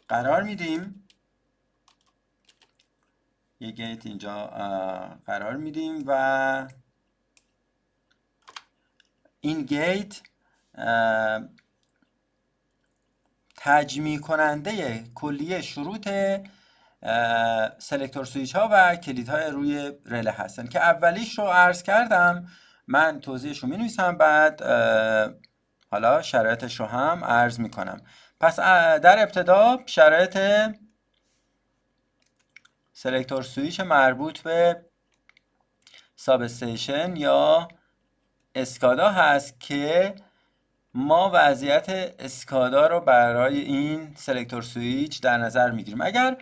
قرار میدیم، و این گیت تجمیع کننده کلیه شروط سلکتور سویچ ها و کلید های روی رله هستن که اولیش رو عرض کردم. من توضیحش رو می نویسم، بعد حالا شرایطش رو هم عرض می کنم. پس در ابتدا شرایط سلکتور سویچ مربوط به ساب استیشن یا اسکادا هست که ما وضعیت اسکادا رو برای این سلکتور سویچ در نظر میگیریم. اگر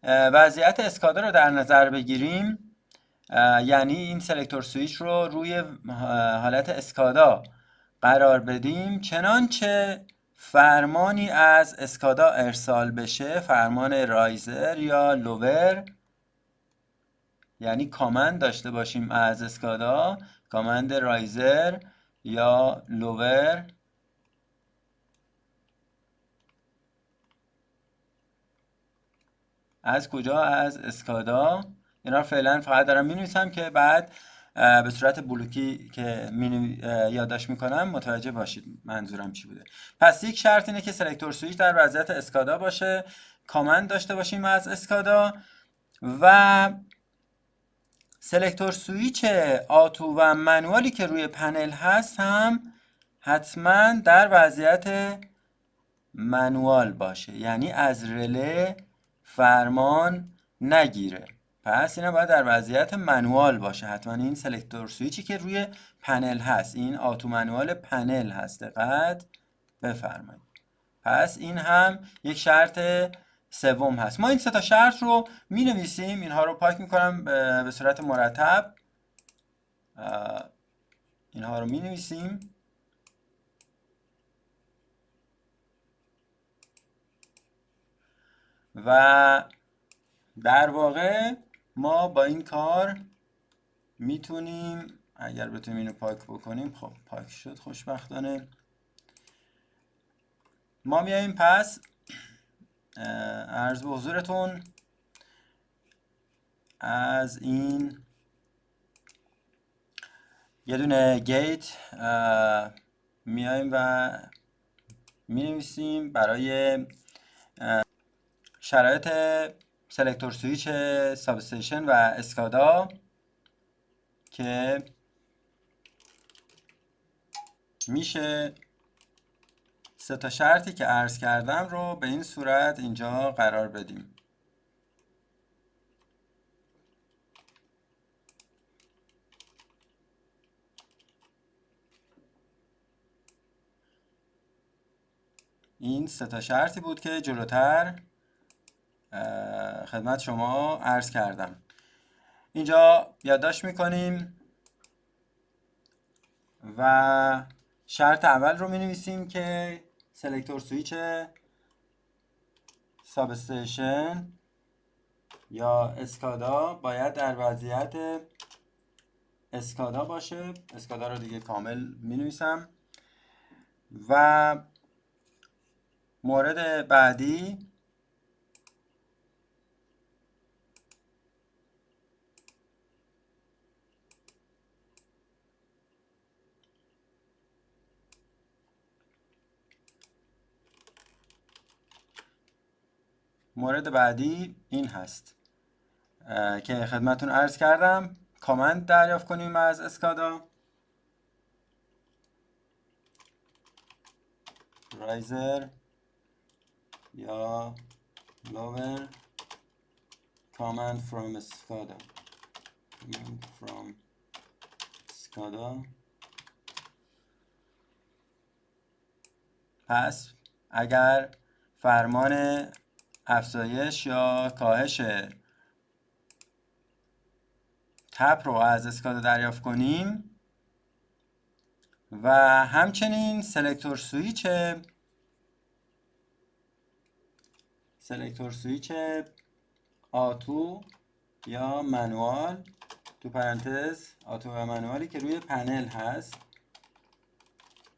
وضعیت اسکادا رو در نظر بگیریم یعنی این سلکتور سویچ رو روی حالت اسکادا قرار بدیم، چنانچه فرمانی از اسکادا ارسال بشه، فرمان رایزر یا لوور، یعنی کامند داشته باشیم از اسکادا، کامند رایزر یا لوور، از کجا؟ از اسکادا اینا رو فعلا فقط دارم مینویسم که بعد به صورت بلوکی که یادداشت میکنم متوجه باشید منظورم چی بوده. پس یک شرط اینه که سلکتور سویچ در وضعیت اسکادا باشه، کامند داشته باشیم از اسکادا، و سلکتور سویچ آتو و منوالی که روی پنل هست هم حتما در وضعیت منوال باشه، یعنی از رله فرمان نگیره. پس اینا باید در وضعیت منوال باشه حتما. این سلکتور سویچی که روی پنل هست، این آتو منوال پنل هست، دقت بفرمایید. پس این هم یک شرط سوم هست. ما این سه تا شرط رو می نویسیم، اینها رو پاک می کنم به صورت مرتب. اینها رو می نویسیم و در واقع ما با این کار میتونیم، اگر بتونیم اینو پاک بکنیم، خب پاک شد خوشبختانه. ما میاییم پس عرض به حضورتون از این یه دونه گیت میاییم و مینویسیم برای شرایط سلکتور سویچ ساب استیشن و اسکادا که میشه سه تا شرطی که عرض کردم رو به این صورت اینجا قرار بدیم. این سه تا شرطی بود که جلوتر خدمت شما عرض کردم. اینجا یادداشت میکنیم و شرط اول رو مینویسیم که سلکتور سویچ ساب استیشن یا اسکادا باید در وضعیت اسکادا باشه. اسکادا رو دیگه کامل مینویسم. و مورد بعدی این هست که خدمتون عرض کردم. کامند دریافت کنیم از اسکادا، رایزر یا lower command from SCADA. پس اگر فرمان افزایش یا کاهش تپ رو از اسکادا دریافت کنیم و همچنین سلکتور سویچ آتو یا منوال، تو پرانتز آتو و منوالی که روی پنل هست،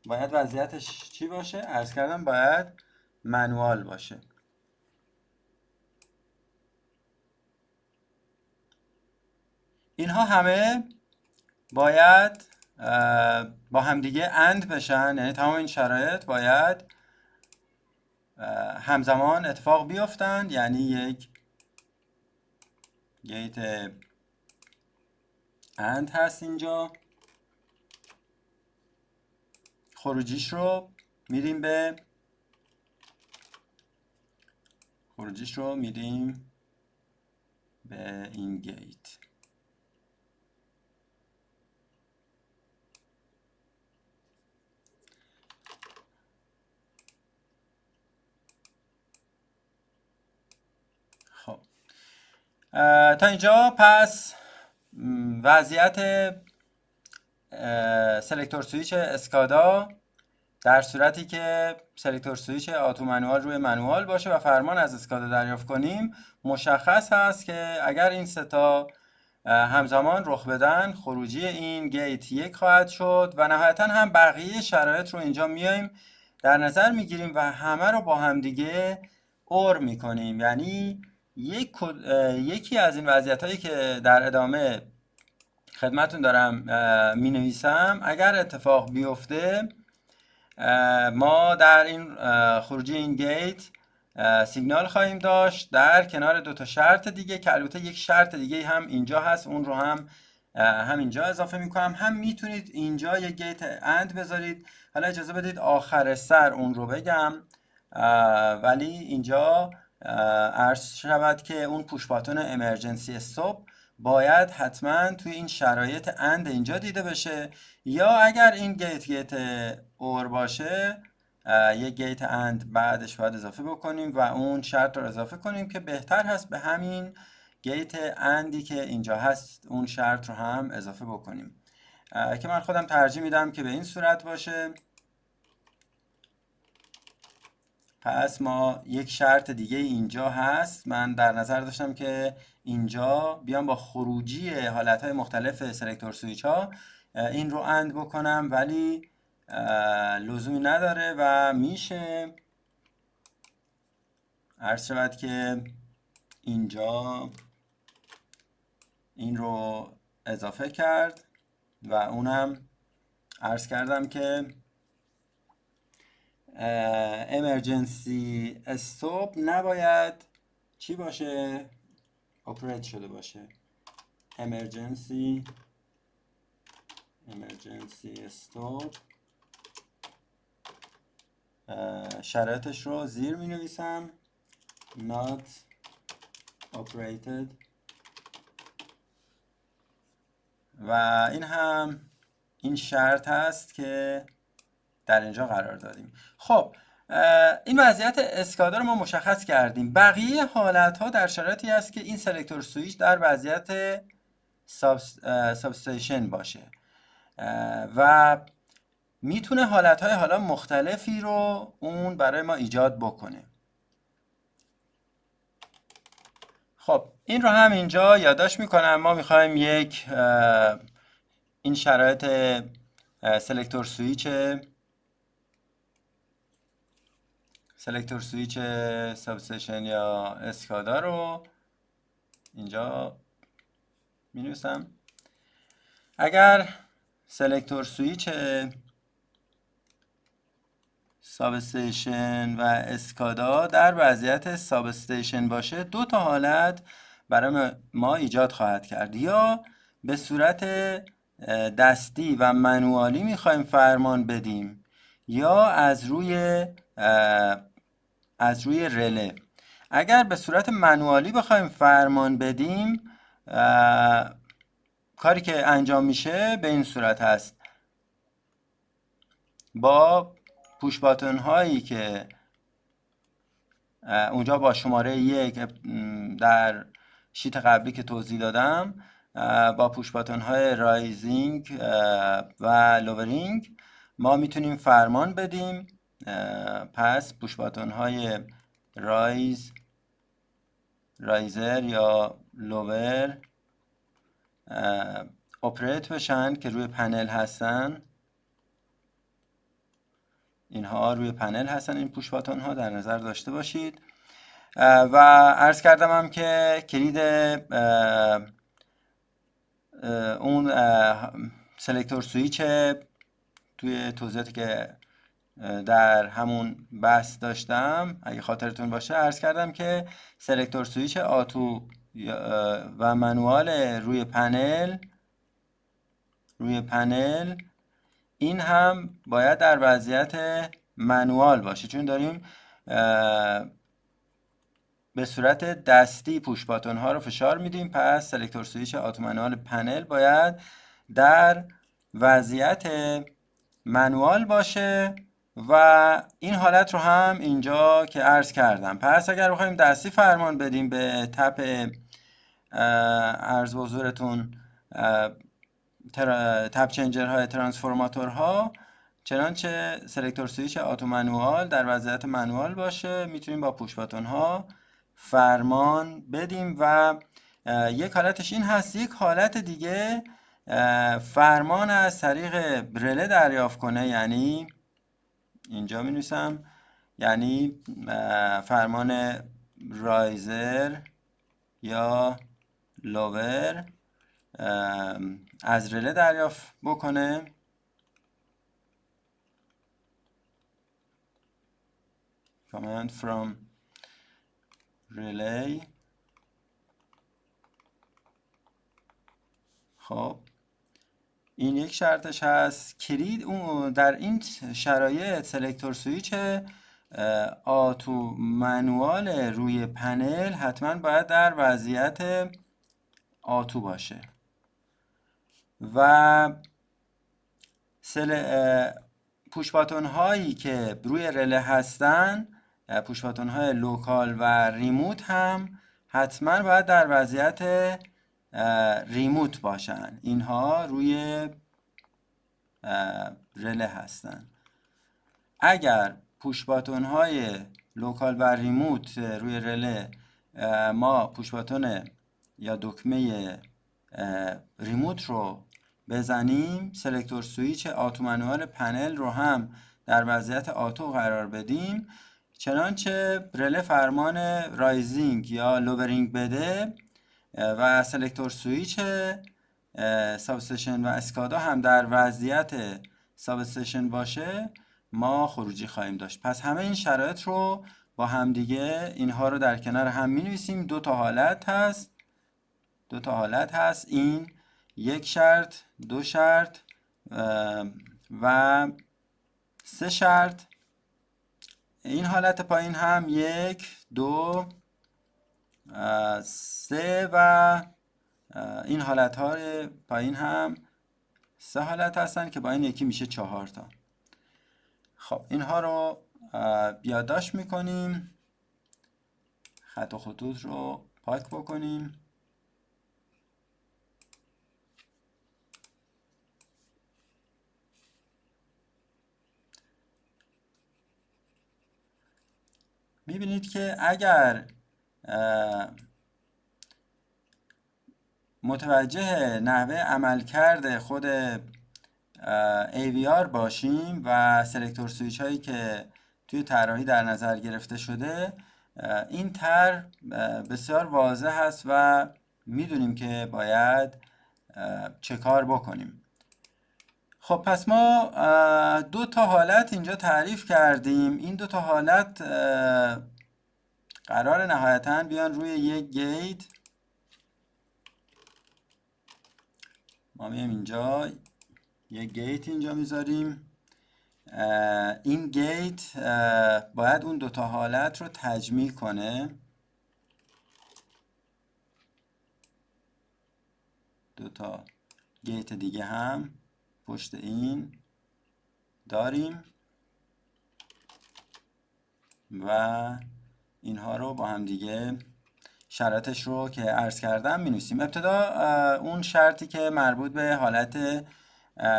باید وضعیتش چی باشه؟ عرض کردم باید منوال باشه. اینها همه باید با همدیگه اند بشن، یعنی تمام این شرایط باید همزمان اتفاق بیفتند، یعنی یک گیت اند هست اینجا. خروجیش رو میدیم به این گیت. خب تا اینجا پس وضعیت سلکتور سویچ اسکادا در صورتی که سلکتور سویچ آتو منوال روی منوال باشه و فرمان از اسکادا دریافت کنیم، مشخص هست که اگر این سه تا همزمان رخ بدن خروجی این گیت 1 خواهد شد و نهایتا هم بقیه شرایط رو اینجا میایم در نظر میگیریم و همه رو با هم دیگه اور میکنیم. یعنی یکی از این وضعیت هایی که در ادامه خدمتون دارم می نویسم، اگر اتفاق بیفته ما در این خروجی این گیت سیگنال خواهیم داشت در کنار دو تا شرط دیگه که البته یک شرط دیگه هم اینجا هست، اون رو هم اینجا اضافه میکنم. هم میتونید اینجا یک گیت اند بذارید. حالا اجازه بدید آخر سر اون رو بگم، ولی اینجا عرض شود که اون پوش باتون امرجنسی استاپ باید حتما توی این شرایط اند اینجا دیده بشه، یا اگر این گیت اور باشه یک گیت اند بعدش باید اضافه بکنیم و اون شرط رو اضافه کنیم که بهتر هست به همین گیت اندی که اینجا هست اون شرط رو هم اضافه بکنیم، که من خودم ترجیح میدم که به این صورت باشه. پس ما یک شرط دیگه اینجا هست. من در نظر داشتم که اینجا بیام با خروجی حالتهای مختلف سلکتور سویچ ها این رو اند بکنم، ولی لزومی نداره و میشه عرض شود که اینجا این رو اضافه کرد و اونم عرض کردم که امرجنسی استاپ نباید چی باشه؟ اپریت شده باشه. امرجنسی استاپ شرایطش رو زیر می نویسم not operated و این هم این شرط هست که در اینجا قرار دادیم. خب این وضعیت اسکادا رو ما مشخص کردیم. بقیه حالت ها در شرایطی است که این سلکتور سویچ در وضعیت سابستیشن باشه و میتونه حالت های حالا مختلفی رو اون برای ما ایجاد بکنه. خب این رو هم اینجا یادداشت میکنم. ما میخوایم یک این شرایط سلکتور سویچ سابستیشن یا اسکادا رو اینجا می نویسم. اگر سلکتور سویچ سابستیشن و اسکادا در وضعیت سابستیشن باشه، دو تا حالت برای ما ایجاد خواهد کرد. یا به صورت دستی و منوالی میخوایم فرمان بدیم، یا از روی رله. اگر به صورت منوالی بخوایم فرمان بدیم، کاری که انجام میشه به این صورت هست: با پوش باتن هایی که اونجا با شماره 1 در شیت قبلی که توضیح دادم، با پوش باتن های رایزینگ و لوورینگ ما میتونیم فرمان بدیم. پس پوش باتن های رایزر یا لوور اپریت بشن که روی پنل هستن. اینها روی پنل هستن، این پوش باتن ها در نظر داشته باشید. و عرض کردم هم که کلید اون سلکتور سویچ توی توضیحاتی که در همون بحث داشتم اگه خاطرتون باشه عرض کردم که سلکتور سویچ آتو و منوال روی پنل این هم باید در وضعیت منوال باشه، چون داریم به صورت دستی پوش باتن ها رو فشار میدیم. پس سلکتور سویچ آتو منوال پنل باید در وضعیت منوال باشه و این حالت رو هم اینجا که عرض کردم. پس اگر بخوایم دستی فرمان بدیم به تپ عرض به حضورتون تپ چنجر های ترانسفورماتور ها، چنانچه سلکتور سویچ آتو منوال در وضعیت منوال باشه میتونیم با پوش باتن ها فرمان بدیم. و یک حالتش این هست. یک حالت دیگه فرمان از طریق رله دریافت کنه، یعنی اینجا می نویسم، یعنی فرمان رایزر یا لوور از رله دریافت بکنه. command from relay. خب این یک شرطش هست. کلید اون در این شرایط سلکتور سویچ آتو منوال روی پنل حتما باید در وضعیت آتو باشه و پوش باتون هایی که روی رله هستن، پوش باتون های لوکال و ریموت هم حتما باید در وضعیت ریموت باشن. اینها روی رله هستن. اگر پوش باتون های لوکال و ریموت روی رله ما پوش باتون یا دکمه ریموت رو بزنیم، سلکتور سویچ آتو منوال پنل رو هم در وضعیت آتو قرار بدیم، چنانچه رله فرمان رایزینگ یا لوورینگ بده و سلکتور سویچ سابستیشن و اسکادا هم در وضعیت سابستیشن باشه، ما خروجی خواهیم داشت. پس همه این شرایط رو با همدیگه اینها رو در کنار هم می نویسیم. دو تا حالت هست. این یک شرط، دو شرط و سه شرط. این حالت پایین هم یک، دو، سه و این حالت ها پایین هم سه حالت هستن که با این یکی میشه 4 تا. خب اینها رو یادداشت میکنیم، خط و خطوط رو پاک بکنیم. میبینید که اگر متوجه نحوه عملکرد خود AVR باشیم و سلکتور سویچ هایی که توی طراحی در نظر گرفته شده، این طرح بسیار واضح هست و میدونیم که باید چه کار بکنیم. خب پس ما دو تا حالت اینجا تعریف کردیم. این دو تا حالت قرار نهایتاً بیان روی یک گیت. ما میایم اینجا یک گیت اینجا میذاریم. این گیت باید اون دو تا حالت رو تجمیع کنه. دو تا گیت دیگه هم پشت این داریم و اینها رو با هم دیگه شرطش رو که عرض کردم می نویسیم. ابتدا اون شرطی که مربوط به حالت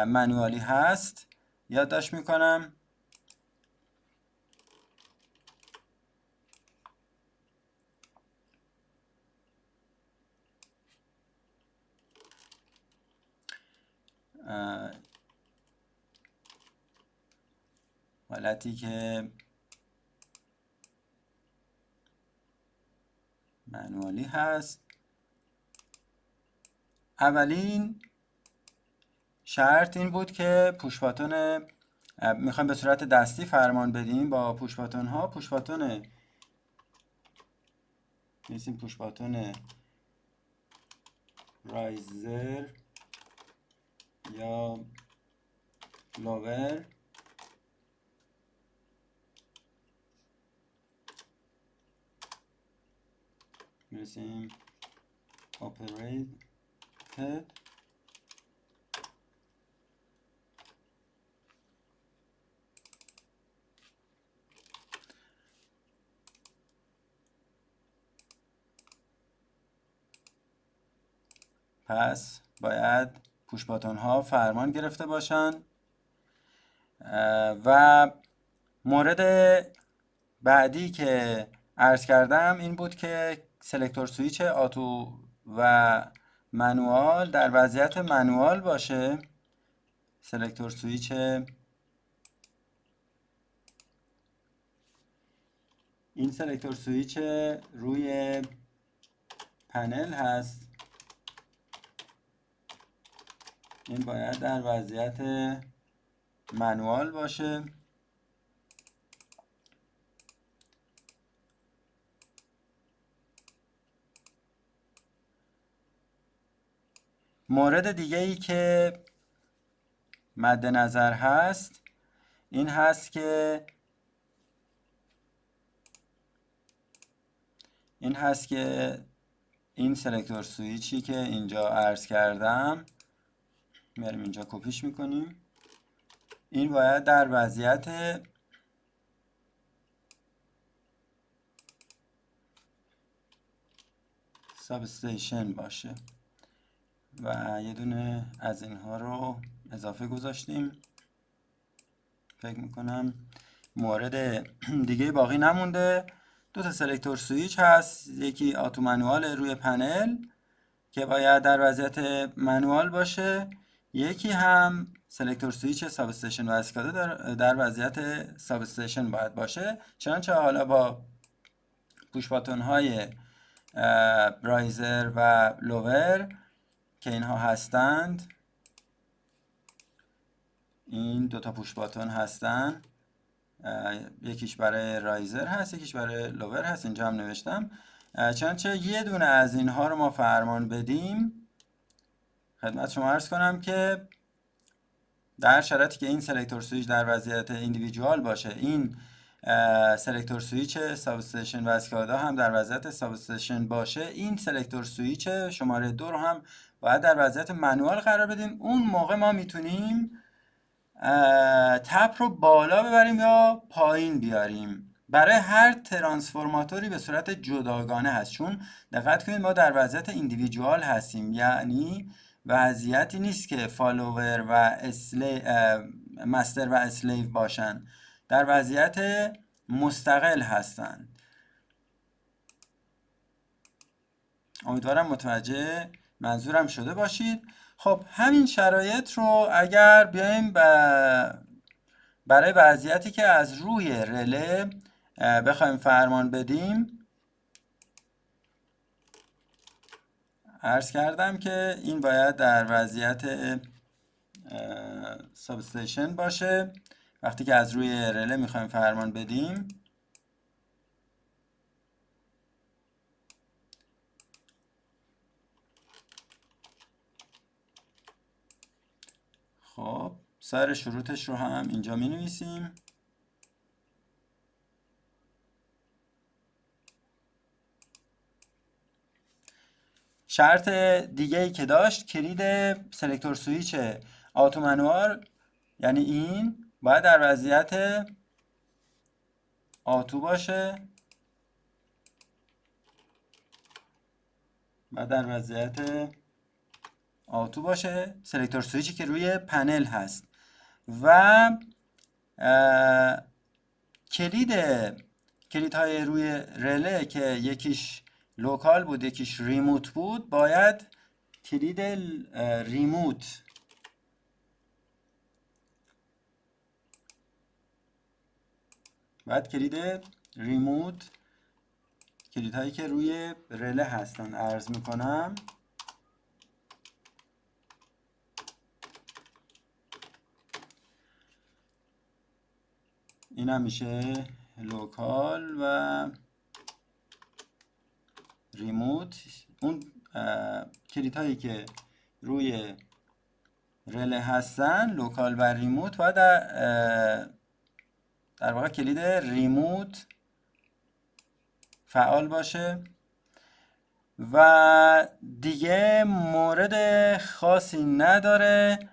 منوالی هست یادداشت می کنم. حالتی که منوالی هست، اولین شرط این بود که پوش باتون میخوایم به صورت دستی فرمان بدیم با پوش باتون ها. پوش باتون میسیم پوش باتون رایزر یا لوور میسیم operated پس باید پوش باتون ها فرمان گرفته باشن. و مورد بعدی که عرض کردم این بود که سلکتور سویچ آتو و منوال در وضعیت منوال باشه. سلکتور سویچ این سلکتور سویچ روی پنل هست، این باید در وضعیت منوال باشه. مورد دیگه ای که مد نظر هست این هست که این سلکتور سویچی که اینجا عرض کردم میاریم اینجا کپیش میکنیم، این باید در وضعیت سابستیشن باشه و یه دونه از اینها رو اضافه گذاشتیم. فکر میکنم مورد دیگه باقی نمونده. دو تا سلکتور سویچ هست، یکی آتو منوال روی پنل که باید در وضعیت منوال باشه، یکی هم سلکتور سویچ ساب استیشن و اسکادا در وضعیت ساب استیشن باید باشه. چنانچه حالا با پوش باتون های رایزر و لوور که اینها هستند، این دوتا پوش باتون هستن، یکیش برای رایزر هست یکیش برای لوور هست، اینجا هم نوشتم. چنانچه یه دونه از اینها رو ما فرمان بدیم، خدمت شما عرض کنم که در شرایطی که این سلکتور سویچ در وضعیت ایندیویدوال باشه، این سلکتور سویچ ساب استیشن و اسکادا هم در وضعیت ساب استیشن باشه، این سلکتور سویچ شماره 2 رو هم باید در وضعیت منوال قرار بدیم. اون موقع ما میتونیم تپ رو بالا ببریم یا پایین بیاریم. برای هر ترانسفورماتوری به صورت جداگانه هست، چون دقت کنید ما در وضعیت ایندیویدوال هستیم، یعنی وضعیتی نیست که فالوور و مستر و اسلیو باشن، در وضعیت مستقل هستن. امیدوارم متوجه منظورم شده باشید. خب همین شرایط رو اگر بیایم برای وضعیتی که از روی رله بخوایم فرمان بدیم، عرض کردم که این باید در وضعیت ساب استیشن باشه. وقتی که از روی رله میخوایم فرمان بدیم، خب سایر شروطش رو هم اینجا می نویسیم. شرط دیگه ای که داشت، کلید سلکتور سویچ آتو منوال، یعنی این باید در وضعیت آتو باشه سلکتور سویچی که روی پنل هست. و کلیدهای روی رله که یکیش لوکال بود یکیش ریموت بود، باید کلید ریموت کلیدهایی که روی رله هستن عرض میکنم. این هم میشه لوکال و ریموت. اون کلیدهایی که روی رله هستن، لوکال و ریموت، باید در واقع کلید ریموت فعال باشه. و دیگه مورد خاصی نداره.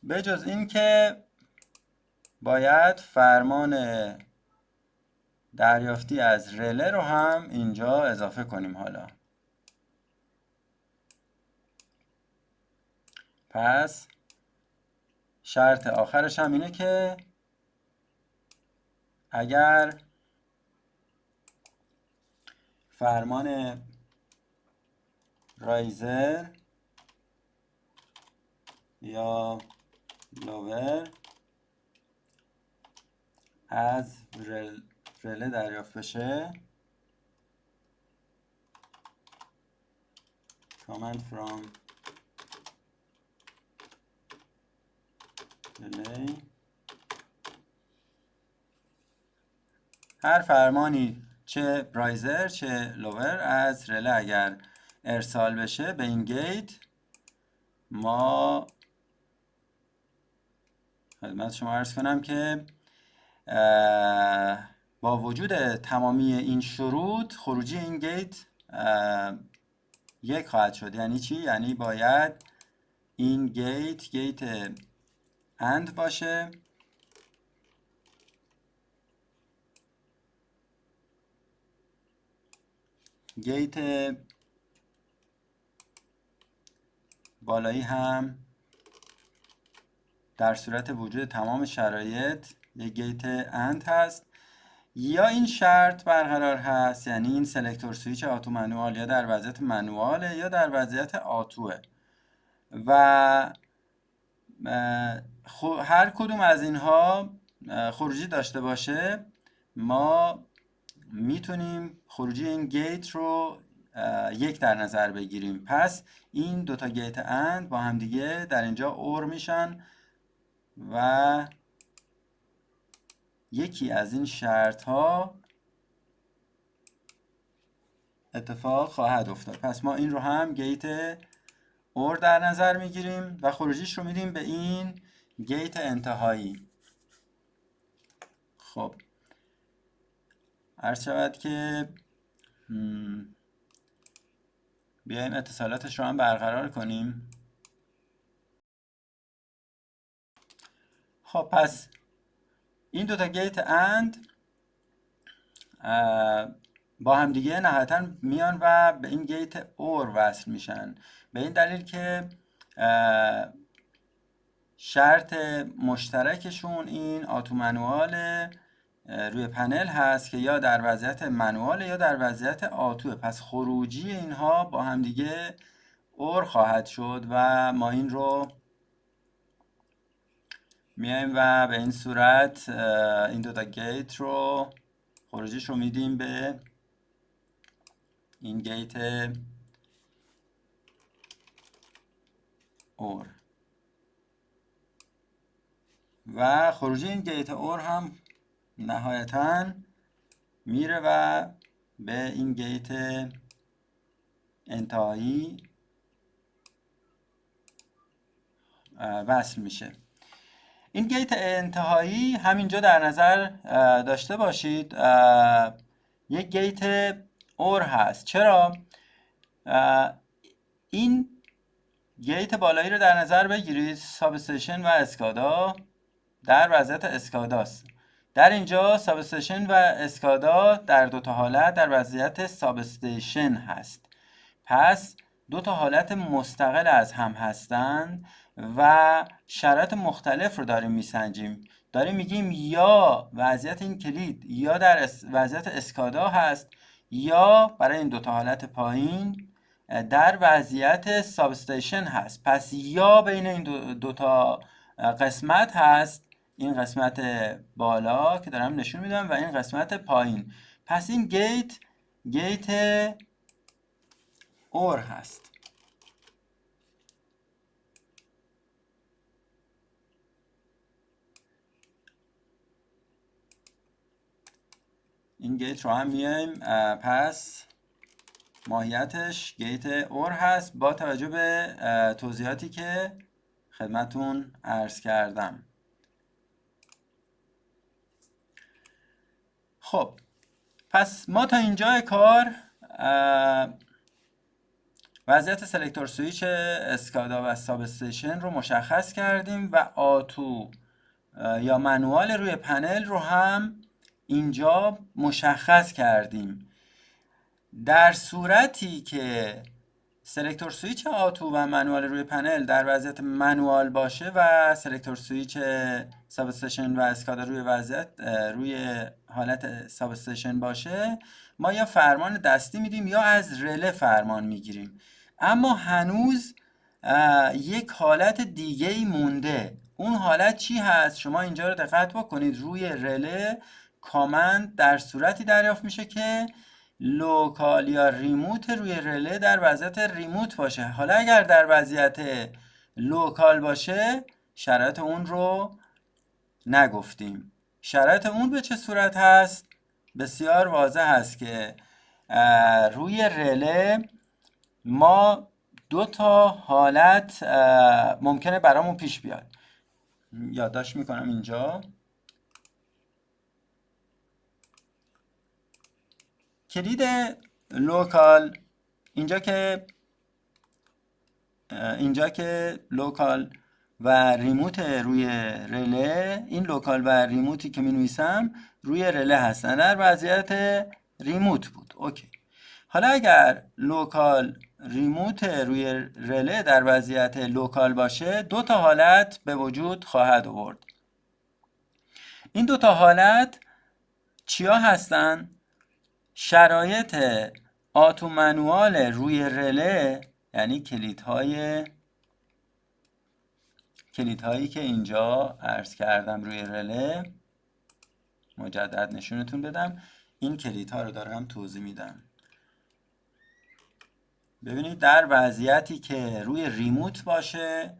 به جز این که باید فرمان دریافتی از رله رو هم اینجا اضافه کنیم. حالا پس شرط آخرش هم اینه که اگر فرمان رایزر یا لوور از رله دریافت بشه. command from relay. هر فرمانی چه رایزر چه لوور از رله اگر ارسال بشه به این گیت، ما خدمت شما عرض کنم که با وجود تمامی این شروط خروجی این گیت یک خواهد شد. یعنی چی؟ یعنی باید این گیت اند باشه. گیت بالایی هم در صورت وجود تمام شرایط یک گیت اند هست، یا این شرط برقرار هست، یعنی این سلکتور سویچ آتو منوال یا در وضعیت منواله یا در وضعیت آتوه و هر کدوم از اینها خروجی داشته باشه ما میتونیم خروجی این گیت رو یک در نظر بگیریم. پس این دوتا گیت اند با هم دیگه در اینجا اور میشن و یکی از این شرط ها اتفاق خواهد افتاد. پس ما این رو هم گیت اور در نظر میگیریم و خروجیش رو میدیم به این گیت انتهایی. خب عرض شود که بیایم اتصالاتش رو هم برقرار کنیم. خب پس این دوتا گیت اند با هم دیگه نهایتاً میان و به این گیت اور وصل میشن، به این دلیل که شرط مشترکشون این آتو منوال روی پنل هست که یا در وضعیت منوال یا در وضعیت آتوه. پس خروجی اینها با هم دیگه اور خواهد شد و ما این رو میایم و به این صورت این دوتا گیت رو خروجیش رو میدیم به این گیت اور و خروجی این گیت اور هم نهایتاً میره و به این گیت انتهایی وصل میشه. این گیت انتهایی همینجا در نظر داشته باشید یک گیت اور هست. چرا؟ این گیت بالایی رو در نظر بگیرید، ساب استیشن و اسکادا در وضعیت اسکاداست. در اینجا ساب استیشن و اسکادا در دو تا حالت در وضعیت ساب استیشن هست. پس دو تا حالت مستقل از هم هستند و شرایط مختلف رو داریم میسنجیم. داریم میگیم یا وضعیت این کلید یا در وضعیت اسکادا هست یا برای این دو تا حالت پایین در وضعیت ساب استیشن هست. پس یا بین این دو تا قسمت هست، این قسمت بالا که دارم نشون میدم و این قسمت پایین. پس این گیت اور هست. این گیت رو هم میایم پس ماهیتش گیت اور هست با توجه به توضیحاتی که خدمتون عرض کردم. خب پس ما تا اینجا کار وضعیت سلکتور سویچ اسکادا و ساب استیشن رو مشخص کردیم و آتو یا منوال روی پنل رو هم اینجا مشخص کردیم. در صورتی که سلکتور سویچ آتو و منوال روی پنل در وضعیت منوال باشه و سلکتور سویچ ساب استیشن و اسکادا روی حالت ساب استیشن باشه، ما یا فرمان دستی میدیم یا از رله فرمان میگیریم. اما هنوز یک حالت دیگه ای مونده. اون حالت چی هست؟ شما اینجا رو دقت بکنید، روی رله کامند در صورتی دریافت میشه که لوکال یا ریموت روی رله در وضعیت ریموت باشه. حالا اگر در وضعیت لوکال باشه شرایط اون رو نگفتیم. شرایط اون به چه صورت هست؟ بسیار واضح هست که روی رله ما دو تا حالت ممکنه برامون پیش بیاد. یادداشت میکنم اینجا. کلید لوکال اینجا که لوکال و ریموت روی رله، این لوکال و ریموتی که می نویسم روی رله هستن، در وضعیت ریموت بود. اوکی. حالا اگر لوکال ریموت روی رله در وضعیت لوکال باشه دو تا حالت به وجود خواهد آورد. این دو تا حالت چیا هستن؟ شرایط آتو منوال روی رله، یعنی کلیدهایی که اینجا عرض کردم روی رله، مجدد نشونتون بدم. این کلیدها رو دارم توضیح میدم. ببینید در وضعیتی که روی ریموت باشه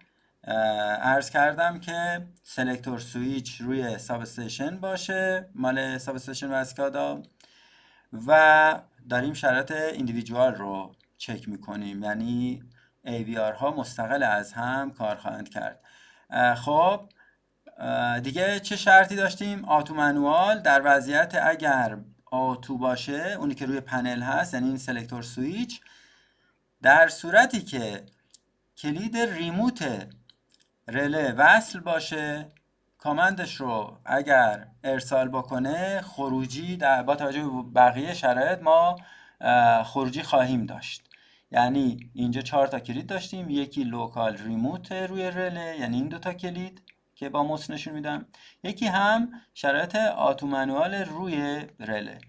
عرض کردم که سلکتور سویچ روی ساب استیشن باشه، مال ساب استیشن و اسکادا، و داریم شرایط ایندیویدوال رو چک میکنیم، یعنی AVR ها مستقل از هم کار خواهند کرد. خب دیگه چه شرطی داشتیم؟ آتو منوال در وضعیت اگر آتو باشه، اونی که روی پنل هست، یعنی این سلکتور سویچ، در صورتی که کلید ریموت رله وصل باشه، کامندش رو اگر ارسال بکنه خروجی با توجه به بقیه شرایط ما خروجی خواهیم داشت. یعنی اینجا 4 تا کلید داشتیم، یکی لوکال ریموت روی رله، یعنی این 2 تا کلید که با موس نشون میدم، یکی هم شرایط آتو منوال روی رله.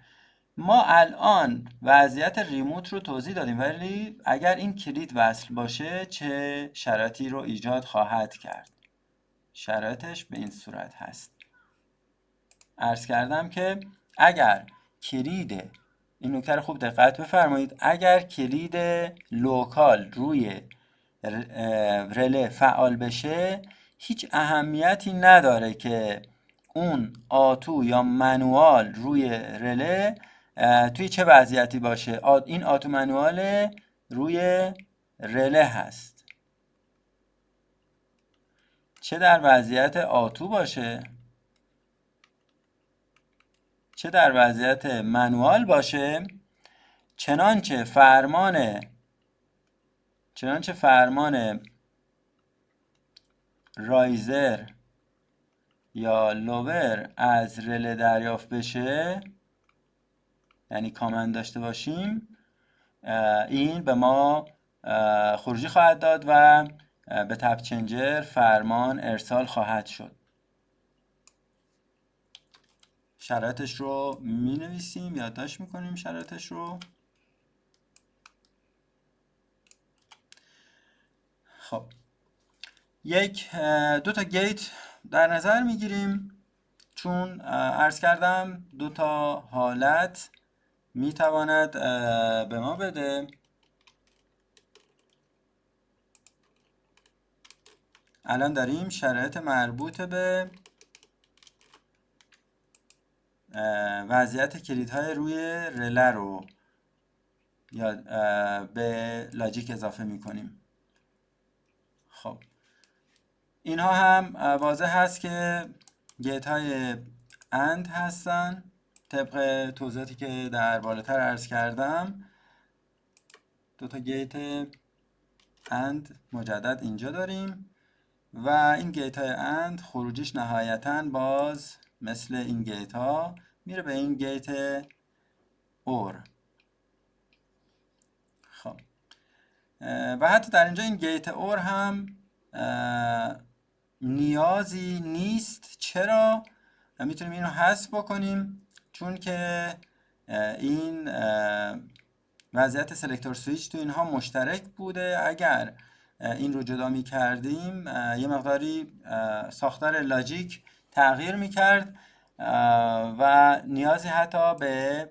ما الان وضعیت ریموت رو توضیح دادیم، ولی اگر این کلید وصل باشه چه شرایطی رو ایجاد خواهد کرد؟ شرایطش به این صورت هست. عرض کردم که اگر کلید، این نکته رو خوب دقت بفرمایید، اگر کلید لوکال روی رله فعال بشه هیچ اهمیتی نداره که اون آتو یا منوال روی رله توی چه وضعیتی باشه. این آتو منوال روی رله هست، چه در وضعیت آتو باشه چه در وضعیت منوال باشه، چنانچه فرمان رایزر یا لوور از رله دریافت بشه، یعنی کامند داشته باشیم، این به ما خروجی خواهد داد و به تپ چنجر فرمان ارسال خواهد شد. شرایطش رو می نویسیم، یادداشت میکنیم شرایطش رو. خب دو تا گیت در نظر میگیریم، چون عرض کردم 2 تا حالت میتواند به ما بده. الان داریم شرایط مربوط به وضعیت کلیدهای روی رله رو به لاجیک اضافه میکنیم. خب اینها هم واضح هست که گیت های اند هستن طبق توضیحاتی که در بالاتر عرض کردم. 2 تا گیت اند مجدد اینجا داریم و این گیت های اند خروجیش نهایتاً باز مثل این گیت ها میره به این گیت اور. خب و حتی در اینجا این گیت اور هم نیازی نیست. چرا؟ میتونیم اینو حذف بکنیم، چون که این وضعیت سلکتور سویچ تو اینها مشترک بوده. اگر این رو جدا می کردیم یه مقداری ساختار لاجیک تغییر می کرد و نیازی حتی به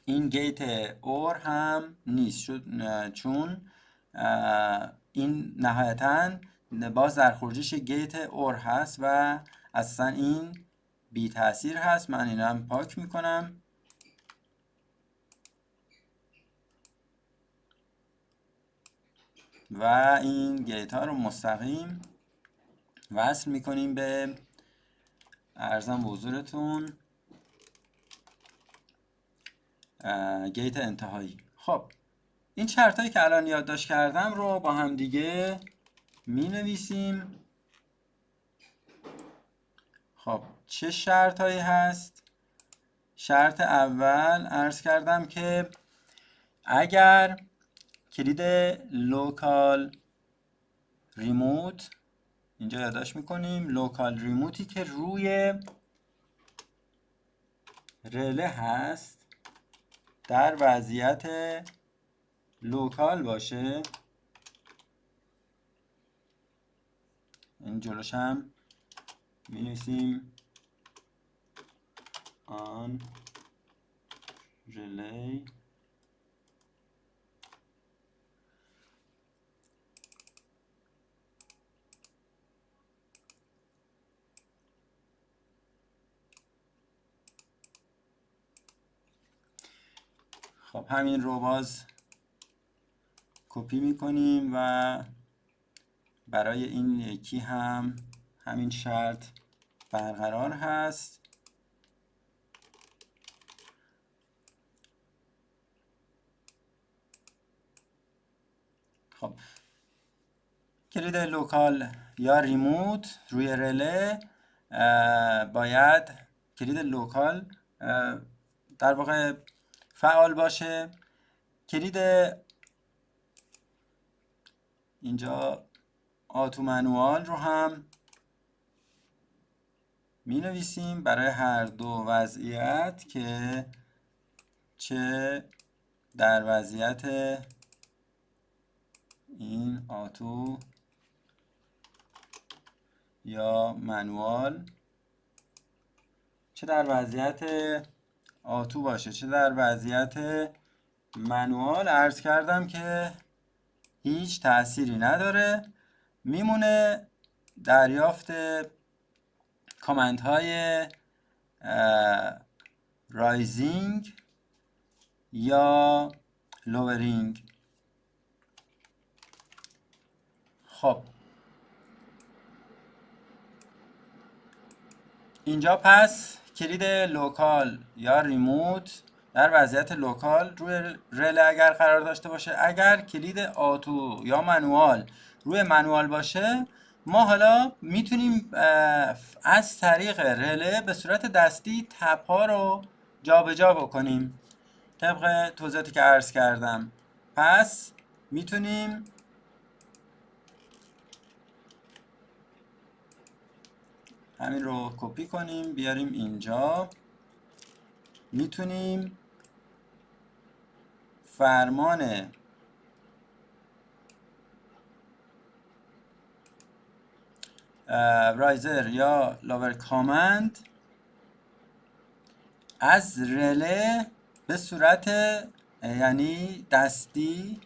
این گیت اور هم نیست، چون این نهایتا باز در خروجش گیت اور هست و اصلا این بی تاثیر هست. من اینا هم پاک میکنم و این گیت ها رو مستقیم وصل میکنیم به ارزم به حضورتون گیت انتهایی. خب این شرط هایی که الان یادداشت کردم رو با هم دیگه می نویسیم. خب چه شرط هایی هست؟ شرط اول عرض کردم که اگر کلید لوکال ریموت، اینجا یادداشت میکنیم لوکال ریموتی که روی رله هست در وضعیت لوکال باشه، این جلوش هم می نویسیم آن ریلی خب همین رو باز کپی میکنیم و برای این یکی هم همین شرط برقرار هست. خب کلید لوکال یا ریموت روی رله باید کلید لوکال در واقع فعال باشه. کلید اینجا آتو منوال رو هم می نویسیم برای هر دو وضعیت که چه در وضعیت این آتو یا منوال، چه در وضعیت آتو باشه چه در وضعیت منوال، عرض کردم که هیچ تأثیری نداره. میمونه دریافت کامنت های رایزینگ یا لورینگ. خب اینجا پس کلید لوکال یا ریموت در وضعیت لوکال روی رله اگر قرار داشته باشه، اگر کلید آتو یا منوال روی منوال باشه، ما حالا میتونیم از طریق رله به صورت دستی تپ ها رو جابجا بکنیم طبق توضیحاتی که عرض کردم. پس میتونیم همین رو کپی کنیم بیاریم اینجا. میتونیم فرمان رایزر یا لاور کامند از رله به صورت یعنی دستی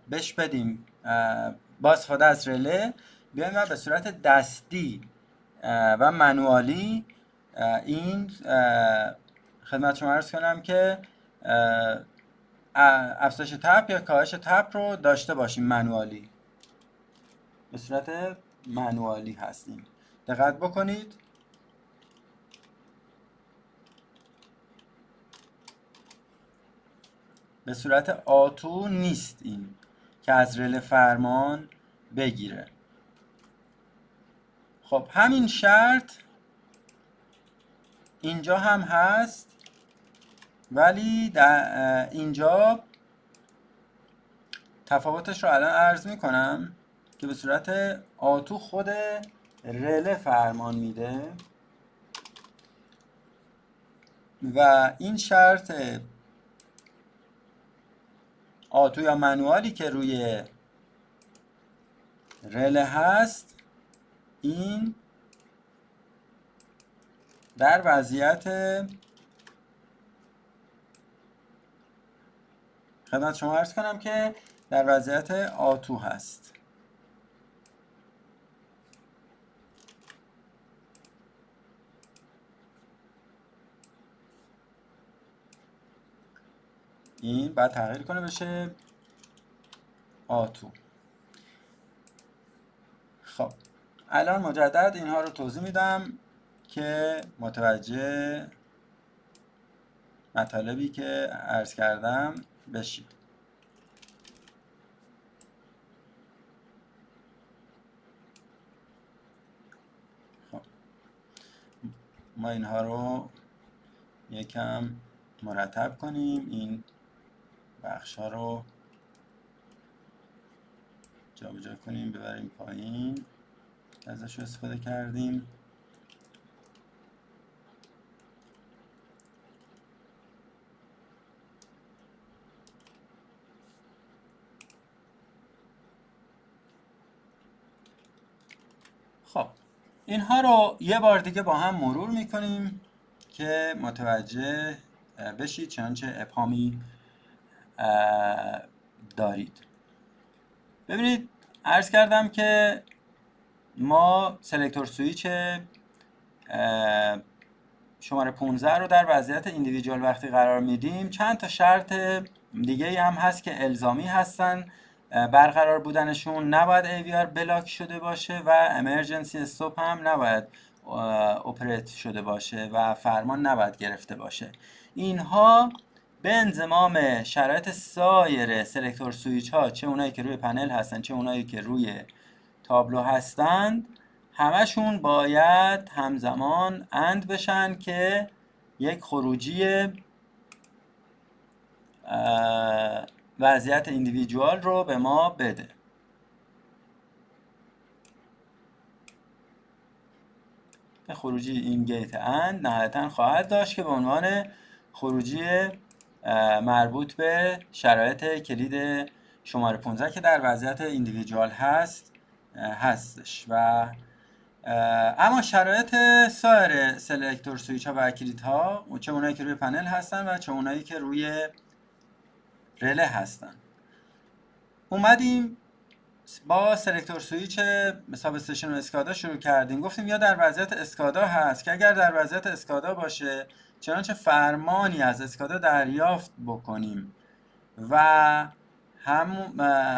بهش بدیم، با استفاده از رله بیایم و به صورت دستی و منوالی این خدمتتون عرض کنم که افزایش تپ یا کاهش تپ رو داشته باشیم. منوالی به صورت منوالی هستیم. دقت بکنید به صورت آتو نیست این که از رله فرمان بگیره. خب همین شرط اینجا هم هست، ولی در اینجا تفاوتش رو الان عرض میکنم که به صورت آتو خود رله فرمان میده و این شرط آتو یا منوالی که روی رله هست این در وضعیت خدمت شما عرض کنم که در وضعیت آتو هست. این بعد تغییر کنه بشه آتو. خب الان مجدد اینها رو توضیح میدم که متوجه مطالبی که عرض کردم بشید. خب ما اینها رو یکم مرتب کنیم، این بخش ها رو جابجا کنیم، ببریم پایین ازش رو استفاده کردیم. خب اینها رو یه بار دیگه با هم مرور میکنیم که متوجه بشید چنانچه ابهامی دارید. ببینید عرض کردم که ما سلکتور سویچ شماره 15 رو در وضعیت ایندیویدوال وقتی قرار میدیم چند تا شرط دیگه هم هست که الزامی هستن برقرار بودنشون. نباید AVR بلاک شده باشه و امرجنسی استاپ هم نباید اپریت شده باشه و فرمان نباید گرفته باشه. اینها به انضمام شرایط سایر سلکتور سویچ ها، چه اونایی که روی پنل هستن چه اونایی که روی تابلو هستند، همشون باید همزمان اند بشن که یک خروجی وضعیت ایندیویدوال رو به ما بده. خروجی این گیت اند نهایتاً خواهد داشت که به عنوان خروجی مربوط به شرایط کلید شماره 15 که در وضعیت ایندیویدوال هستش. و اما شرایط سایر سلکتور سویچ ها و کلید ها، چه اونایی که روی پنل هستن و چه اونایی که روی رله هستن، اومدیم با سلکتور سویچ ساب استیشن و اسکادا شروع کردیم. گفتیم یا در وضعیت اسکادا هست که اگر در وضعیت اسکادا باشه چنانچه فرمانی از اسکادا دریافت بکنیم و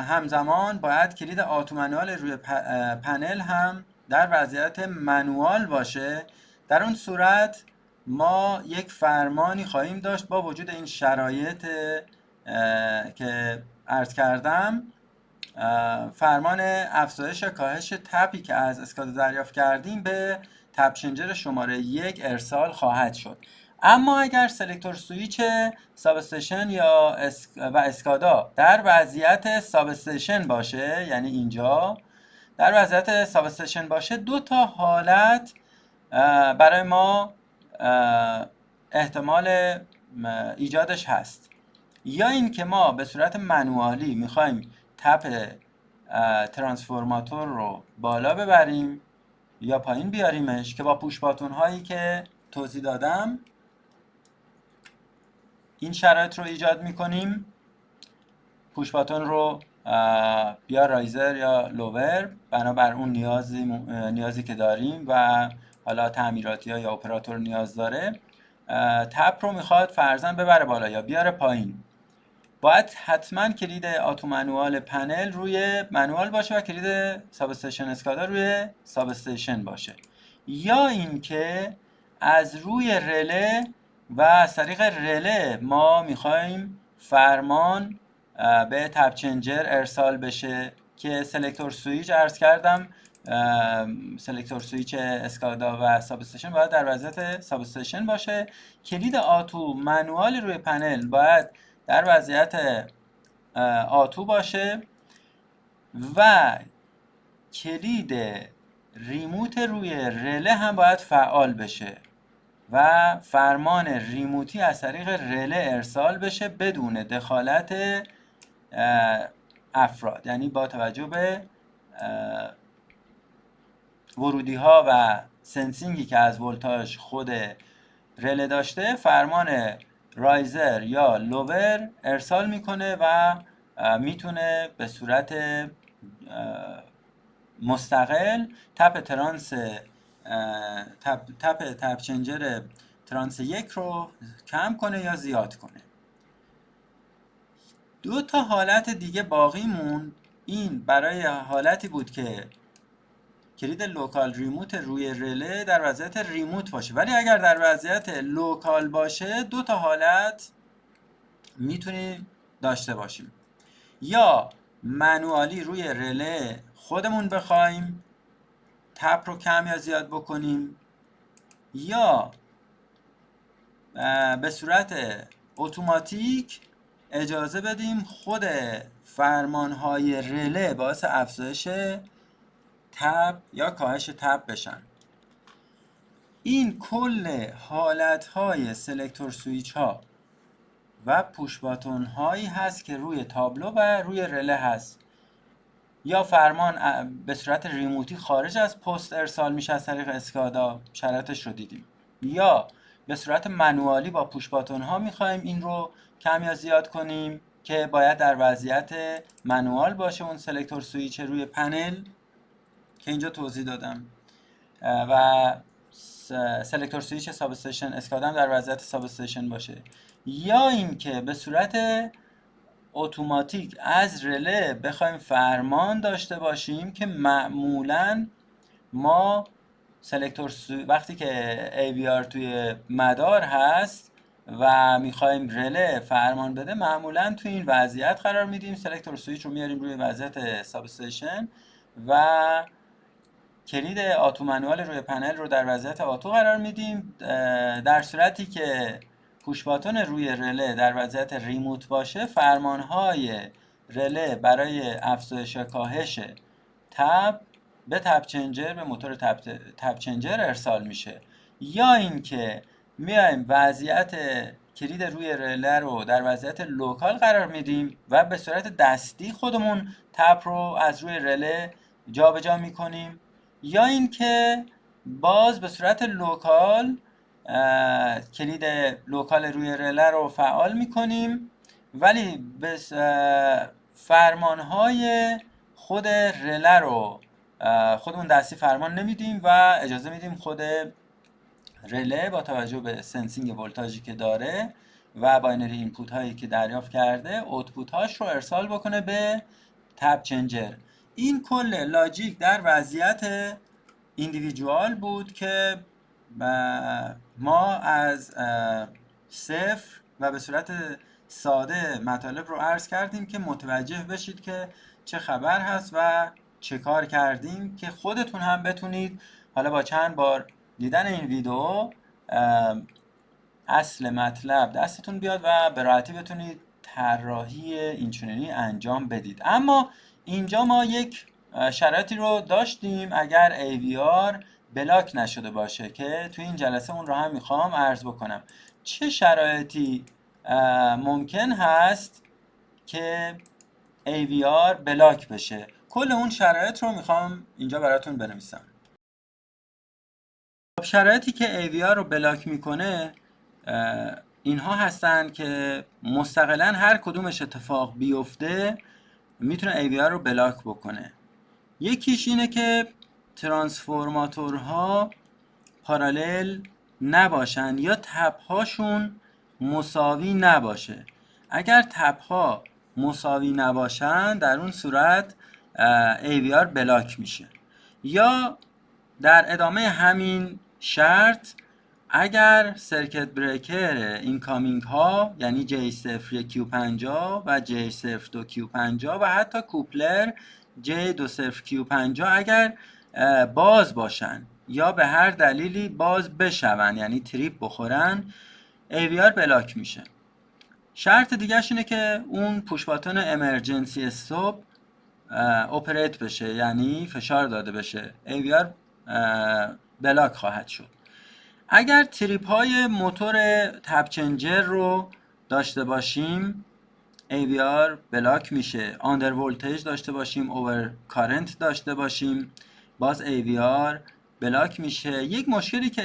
همزمان باید کلید آتو منوال روی پنل هم در وضعیت منوال باشه. در اون صورت ما یک فرمانی خواهیم داشت با وجود این شرایط که عرض کردم. فرمان افزایش کاهش تپی که از اسکادا دریافت کردیم به تپ چنجر شماره 1 ارسال خواهد شد. اما اگر سلکتور سویچ ساب استیشن یا و اسکادا در وضعیت ساب استیشن باشه، یعنی اینجا در وضعیت ساب استیشن باشه، دو تا حالت برای ما احتمال ایجادش هست. یا این که ما به صورت منوالی میخوایم تپ ترانسفورماتور رو بالا ببریم یا پایین بیاریمش، که با پوش باتون هایی که توضیح دادم این شرایط رو ایجاد میکنیم. پوش باتون رو یا رایزر یا لوور بنابر اون نیازی که داریم و حالا تعمیراتی ها یا اپراتور نیاز داره، تپ رو میخواد فرضاً ببره بالا یا بیاره پایین. باید حتما کلید آتو منوال پنل روی منوال باشه و کلید ساب استیشن اسکادا روی ساب استیشن باشه. یا اینکه از روی رله و از طریق رله ما میخوایم فرمان به تپ چنجر ارسال بشه که سلکتور سویچ عرض کردم، سلکتور سویچ اسکادا و ساب استیشن باید در وضعیت ساب استیشن باشه. کلید آتو منوال روی پنل باید در وضعیت آتو باشه و کلید ریموت روی رله هم باید فعال بشه و فرمان ریموتی از طریق رله ارسال بشه بدون دخالت افراد، یعنی با توجه به ورودی ها و سنسینگی که از ولتاژ خود رله داشته فرمان رایزر یا لوور ارسال میکنه و میتونه به صورت مستقل تپ چنجر ترانس 1 رو کم کنه یا زیاد کنه. دو تا حالت دیگه باقی موند. این برای حالتی بود که کلید لوکال ریموت روی رله در وضعیت ریموت باشه، ولی اگر در وضعیت لوکال باشه دو تا حالت میتونیم داشته باشیم. یا منوالی روی رله خودمون بخوایم تپ رو کم یا زیاد بکنیم، یا به صورت اتوماتیک اجازه بدیم خود فرمانهای رله باعث افزایش تپ یا کاهش تپ بشن. این کل حالتهای سلکتور سویچ ها و پوش باتون هایی هست که روی تابلو و روی رله هست. یا فرمان به صورت ریموتی خارج از پست ارسال میشه از طریق اسکادا، شرایطش رو دیدیم، یا به صورت منوالی با پوش باتون ها میخوایم این رو کم یا زیاد کنیم که باید در وضعیت منوال باشه اون سلکتور سویچ روی پنل که اینجا توضیح دادم، و سلکتور سویچ ساب استیشن اسکادا هم در وضعیت ساب استیشن باشه، یا اینکه به صورت اتوماتیک از رله بخوایم فرمان داشته باشیم که معمولاً ما وقتی که AVR توی مدار هست و میخوایم رله فرمان بده معمولاً توی این وضعیت قرار میدیم، سلکتور سویچ رو میاریم روی وضعیت ساب استیشن و کلید آتو منوال روی پنل رو در وضعیت آتو قرار میدیم. در صورتی که پوش باتون روی رله در وضعیت ریموت باشه فرمانهای رله برای افزایش یا کاهش تپ به تپ چنجر، به موتور تپ چنجر ارسال میشه. یا اینکه میایم وضعیت کلید روی رله رو در وضعیت لوکال قرار میدیم و به صورت دستی خودمون تپ رو از روی رله جابجا میکنیم، یا اینکه باز به صورت لوکال کلید لوکال روی رله رو فعال میکنیم ولی به فرمانهای خود رله رو خودمون دستی فرمان نمیدیم و اجازه میدیم خود رله با توجه به سنسینگ ولتاژی که داره و باینری اینپوت هایی که دریافت کرده اوتپوت هاش رو ارسال بکنه به تپ چنجر. این کل لاجیک در وضعیت ایندیویدوال بود که ما از صفر و به صورت ساده مطالب رو عرض کردیم که متوجه بشید که چه خبر هست و چه کار کردیم که خودتون هم بتونید حالا با چند بار دیدن این ویدیو اصل مطلب دستتون بیاد و به راحتی بتونید طراحی اینچنینی انجام بدید. اما اینجا ما یک شرایطی رو داشتیم اگر AVR بلاک نشده باشه که توی این جلسه اون رو هم میخوام عرض بکنم. چه شرایطی ممکن هست که AVR بلاک بشه؟ کل اون شرایط رو میخوام اینجا براتون بنویسم. شرایطی که AVR رو بلاک میکنه اینها هستن که مستقلاً هر کدومش اتفاق بیفته میتونه AVR رو بلاک بکنه. یکیش اینه که ترانسفورماتورها پارالل نباشن یا تپ‌هاشون مساوی نباشه. اگر تپ‌ها مساوی نباشن در اون صورت AVR بلاک میشه. یا در ادامه همین شرط اگر سرکت بریکر اینکامینگ ها یعنی J01Q50 و J02Q50 و حتی کوپلر J20Q50 اگر باز باشن یا به هر دلیلی باز بشون یعنی تریپ بخورن AVR بلاک میشه. شرط دیگهش اینه که اون پوش باتون امرجنسی استاپ اپریت بشه یعنی فشار داده بشه AVR بلاک خواهد شد. اگر تریپ های موتور تپ چنجر رو داشته باشیم AVR بلاک میشه. آندر ولتیج داشته باشیم، اوور کارنت داشته باشیم باز AVR بلاک میشه. یک مشکلی که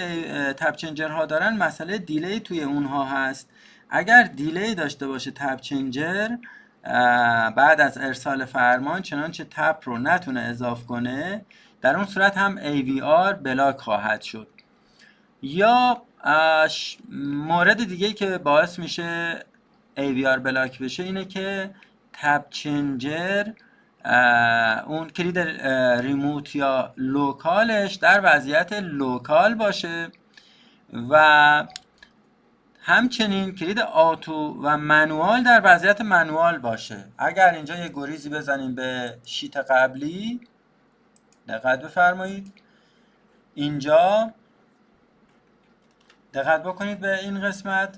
تب چنجرها دارن مسئله دیلی توی اونها هست. اگر دیلی داشته باشه تب چنجر بعد از ارسال فرمان چنانچه تب رو نتونه اضاف کنه، در اون صورت هم AVR بلاک خواهد شد. یا مورد دیگه که باعث میشه AVR بلاک بشه اینه که تب چنجر اون کلید ریموت یا لوکالش در وضعیت لوکال باشه و همچنین کلید آتو و منوال در وضعیت منوال باشه. اگر اینجا یه گریزی بزنیم به شیت قبلی، دقت بفرمایید، اینجا دقت بکنید به این قسمت،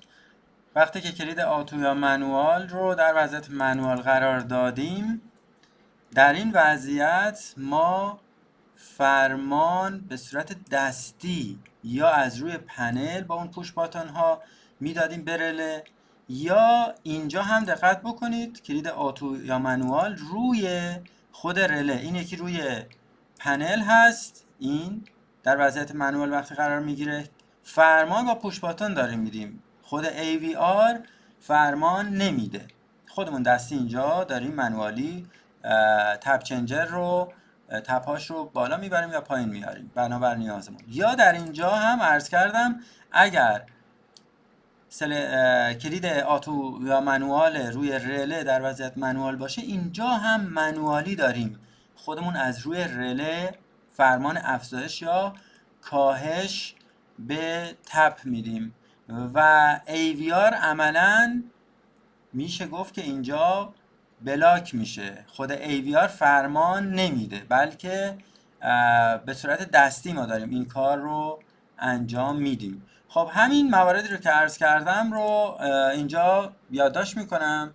وقتی که کلید آتو یا منوال رو در وضعیت منوال قرار دادیم، در این وضعیت ما فرمان به صورت دستی یا از روی پنل با اون پوش باتن ها میدادیم به رله، یا اینجا هم دقت بکنید کلید آتو یا منوال روی خود رله، این یکی روی پنل هست، این در وضعیت منوال وقتی قرار میگیره فرمان با پوش باتن داریم میدیم، خود AVR فرمان نمیده، خودمون دستی اینجا داریم منوالی تب چنجر رو تپاش رو بالا میبریم یا پایین میاریم بنابر نیازمون. یا در اینجا هم عرض کردم اگر کلید آتو یا منوال روی رله در وضعیت منوال باشه، اینجا هم منوالی داریم خودمون از روی رله فرمان افزایش یا کاهش به تپ میدیم و AVR عملاً میشه گفت که اینجا بلاک میشه، خود AVR فرمان نمیده بلکه به صورت دستی ما داریم این کار رو انجام میدیم. خب همین مواردی رو که عرض کردم رو اینجا یادداشت میکنم،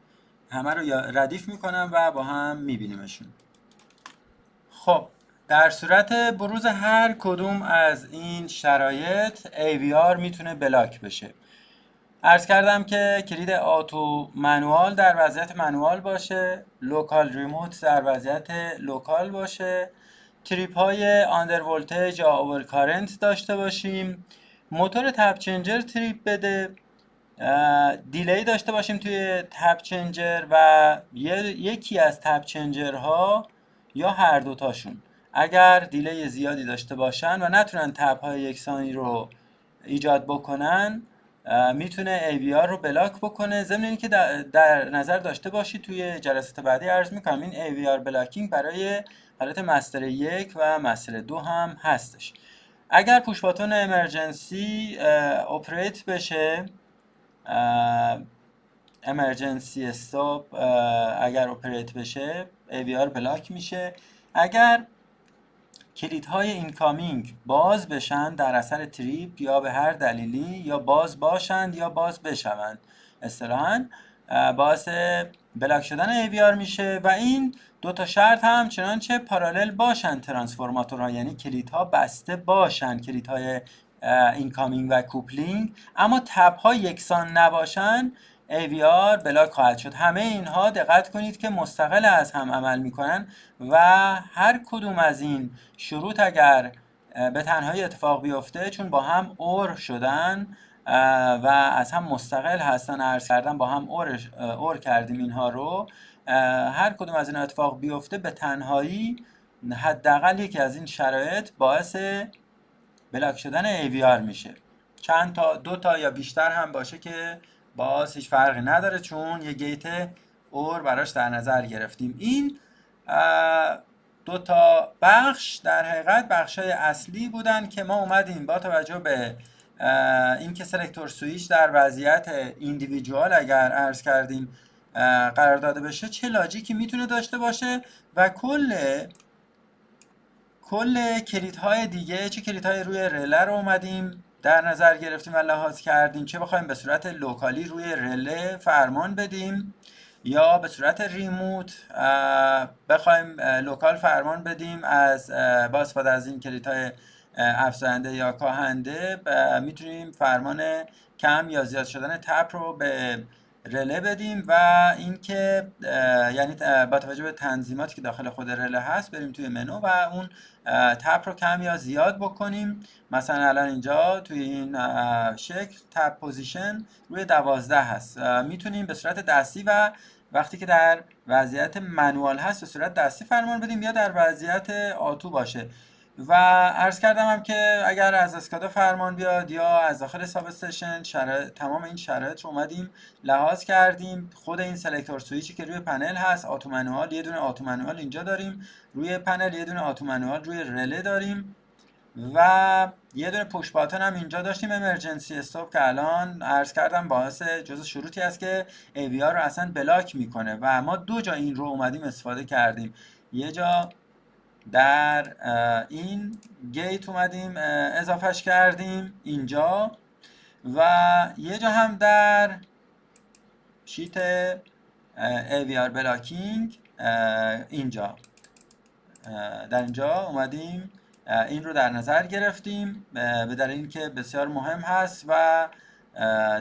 همه رو ردیف میکنم و با هم میبینیمشون. خب در صورت بروز هر کدوم از این شرایط AVR میتونه بلاک بشه. عرض کردم که کلید آتو منوال در وضعیت منوال باشه، لوکال ریموت در وضعیت لوکال باشه، تریپ های آندر ولتیج یا اوور کارنت داشته باشیم، موتور تب چنجر تریپ بده، دیلی داشته باشیم توی تب چنجر و یکی از تب چنجرها یا هر دوتاشون اگر دیلی زیادی داشته باشن و نتونن تب های یکسانی رو ایجاد بکنن، میتونه AVR رو بلاک بکنه. ضمن اینکه در نظر داشته باشید توی جلسات بعدی عرض میکنم این AVR بلاکینگ برای حالت مستر 1 و مستر 2 هم هستش. اگر پوش باتون امرجنسی اپریت بشه، امرجنسی استاپ اگر اپریت بشه AVR بلاک میشه. اگر کلیدهای اینکامینگ باز بشن در اثر تریپ یا به هر دلیلی، یا باز باشند یا باز بشوند، اصطلاحاً باعث بلاک شدن AVR میشه و این دو تا شرط هم چنانچه پارالل باشن ترانسفورماتورها، یعنی کلیدها بسته باشن، کلیدهای اینکامینگ و کوپلینگ، اما تب‌ها یکسان نباشن، AVR بلاک خواهد شد. همه اینها دقت کنید که مستقل از هم عمل میکنن و هر کدوم از این شروط اگر به تنهایی اتفاق بیفته، چون با هم اور شدن و از هم مستقل هستن، عرض کردم با هم اور کردیم اینها رو، هر کدوم از این اتفاق بیفته به تنهایی حداقل یکی از این شرایط باعث بلاک شدن AVR میشه. چند تا، دو تا یا بیشتر هم باشه که باز هیچ فرقی نداره، چون یه گیت اور براش در نظر گرفتیم. این دو تا بخش در حقیقت بخشای اصلی بودن که ما اومدیم با توجه به این که سلکتور سویچ در وضعیت ایندیویدوال اگر عرض کردیم قرار داده بشه چه لاجیکی میتونه داشته باشه و کل کلیدهای دیگه، چه کلیدهای روی رله رو اومدیم در نظر گرفتیم و لحاظ کردیم، چه بخوایم به صورت لوکالی روی رله فرمان بدیم یا به صورت ریموت بخوایم لوکال فرمان بدیم از با استفاده از این کلیدهای افزاینده یا کاهنده، میتونیم فرمان کم یا زیاد شدن تپ رو به رله بدیم و اینکه یعنی با توجه به تنظیماتی که داخل خود رله هست بریم توی منو و اون تپ رو کم یا زیاد بکنیم. مثلا الان اینجا توی این شکل تپ پوزیشن روی 12 هست. میتونیم به صورت دستی و وقتی که در وضعیت منوال هست به صورت دستی فرمان بدیم یا در وضعیت آتو باشه. و عرض کردم هم که اگر از اسکادا فرمان بیاد یا از داخل ساب استیشن تمام این شرایط رو اومدیم لحاظ کردیم. خود این سلکتور سویچی که روی پنل هست، آتو منوال، یه دونه آتو منوال اینجا داریم روی پنل، یه دونه آتو منوال روی رله داریم و یه دونه پوش باتن هم اینجا داشتیم امرجنسی استاپ که الان عرض کردم باعث جزء شروطی است که AVR رو اصلا بلاک میکنه و ما دو جا این رو اومدیم استفاده کردیم. یه جا در این گیت اومدیم اضافهش کردیم اینجا و یه جا هم در شیت AVR بلاکینگ اینجا در اینجا اومدیم این رو در نظر گرفتیم به دلیل اینکه بسیار مهم هست و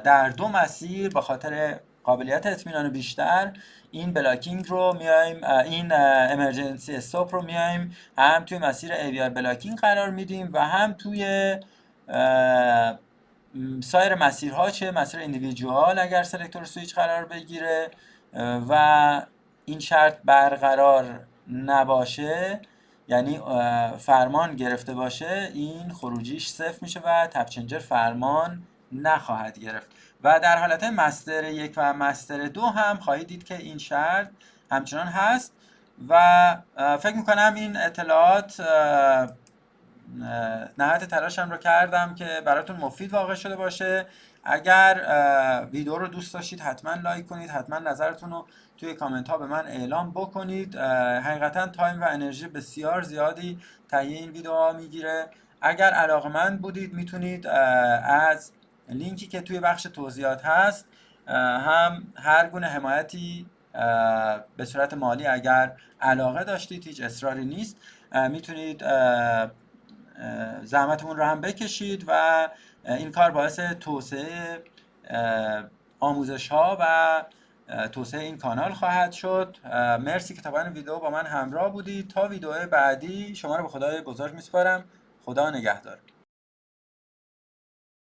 در دو مسیر با خاطر قابلیت اطمینان بیشتر این بلاکینگ رو میایم، این امرجنسی استاپ رو میایم هم توی مسیر AVR بلاکینگ قرار میدیم و هم توی سایر مسیرها، چه مسیر ایندیویدوال اگر سلکتور سویچ قرار بگیره و این شرط برقرار نباشه، یعنی فرمان گرفته باشه، این خروجیش صفر میشه و تپ چنجر فرمان نخواهد گرفت. و در حالت مستر 1 و مستر 2 هم خواهید دید که این شرط همچنان هست و فکر میکنم این اطلاعات نهایت تلاشم رو کردم که براتون مفید واقع شده باشه. اگر ویدیو رو دوست داشتید حتما لایک کنید، حتما نظرتون رو توی کامنت ها به من اعلام بکنید. حقیقتا تایم و انرژی بسیار زیادی تهیه این ویدیو ها میگیره. اگر علاقه‌مند بودید میتونید از لینکی که توی بخش توضیحات هست هم هر گونه حمایتی به صورت مالی اگر علاقه داشتید، هیچ اصراری نیست، میتونید زحمتمون رو هم بکشید و این کار باعث توسعه آموزش ها و توسعه این کانال خواهد شد. مرسی که تا پایان ویدیو با من همراه بودید. تا ویدیو بعدی شما رو به خدای بزرگ میسپارم. خدا نگهدار.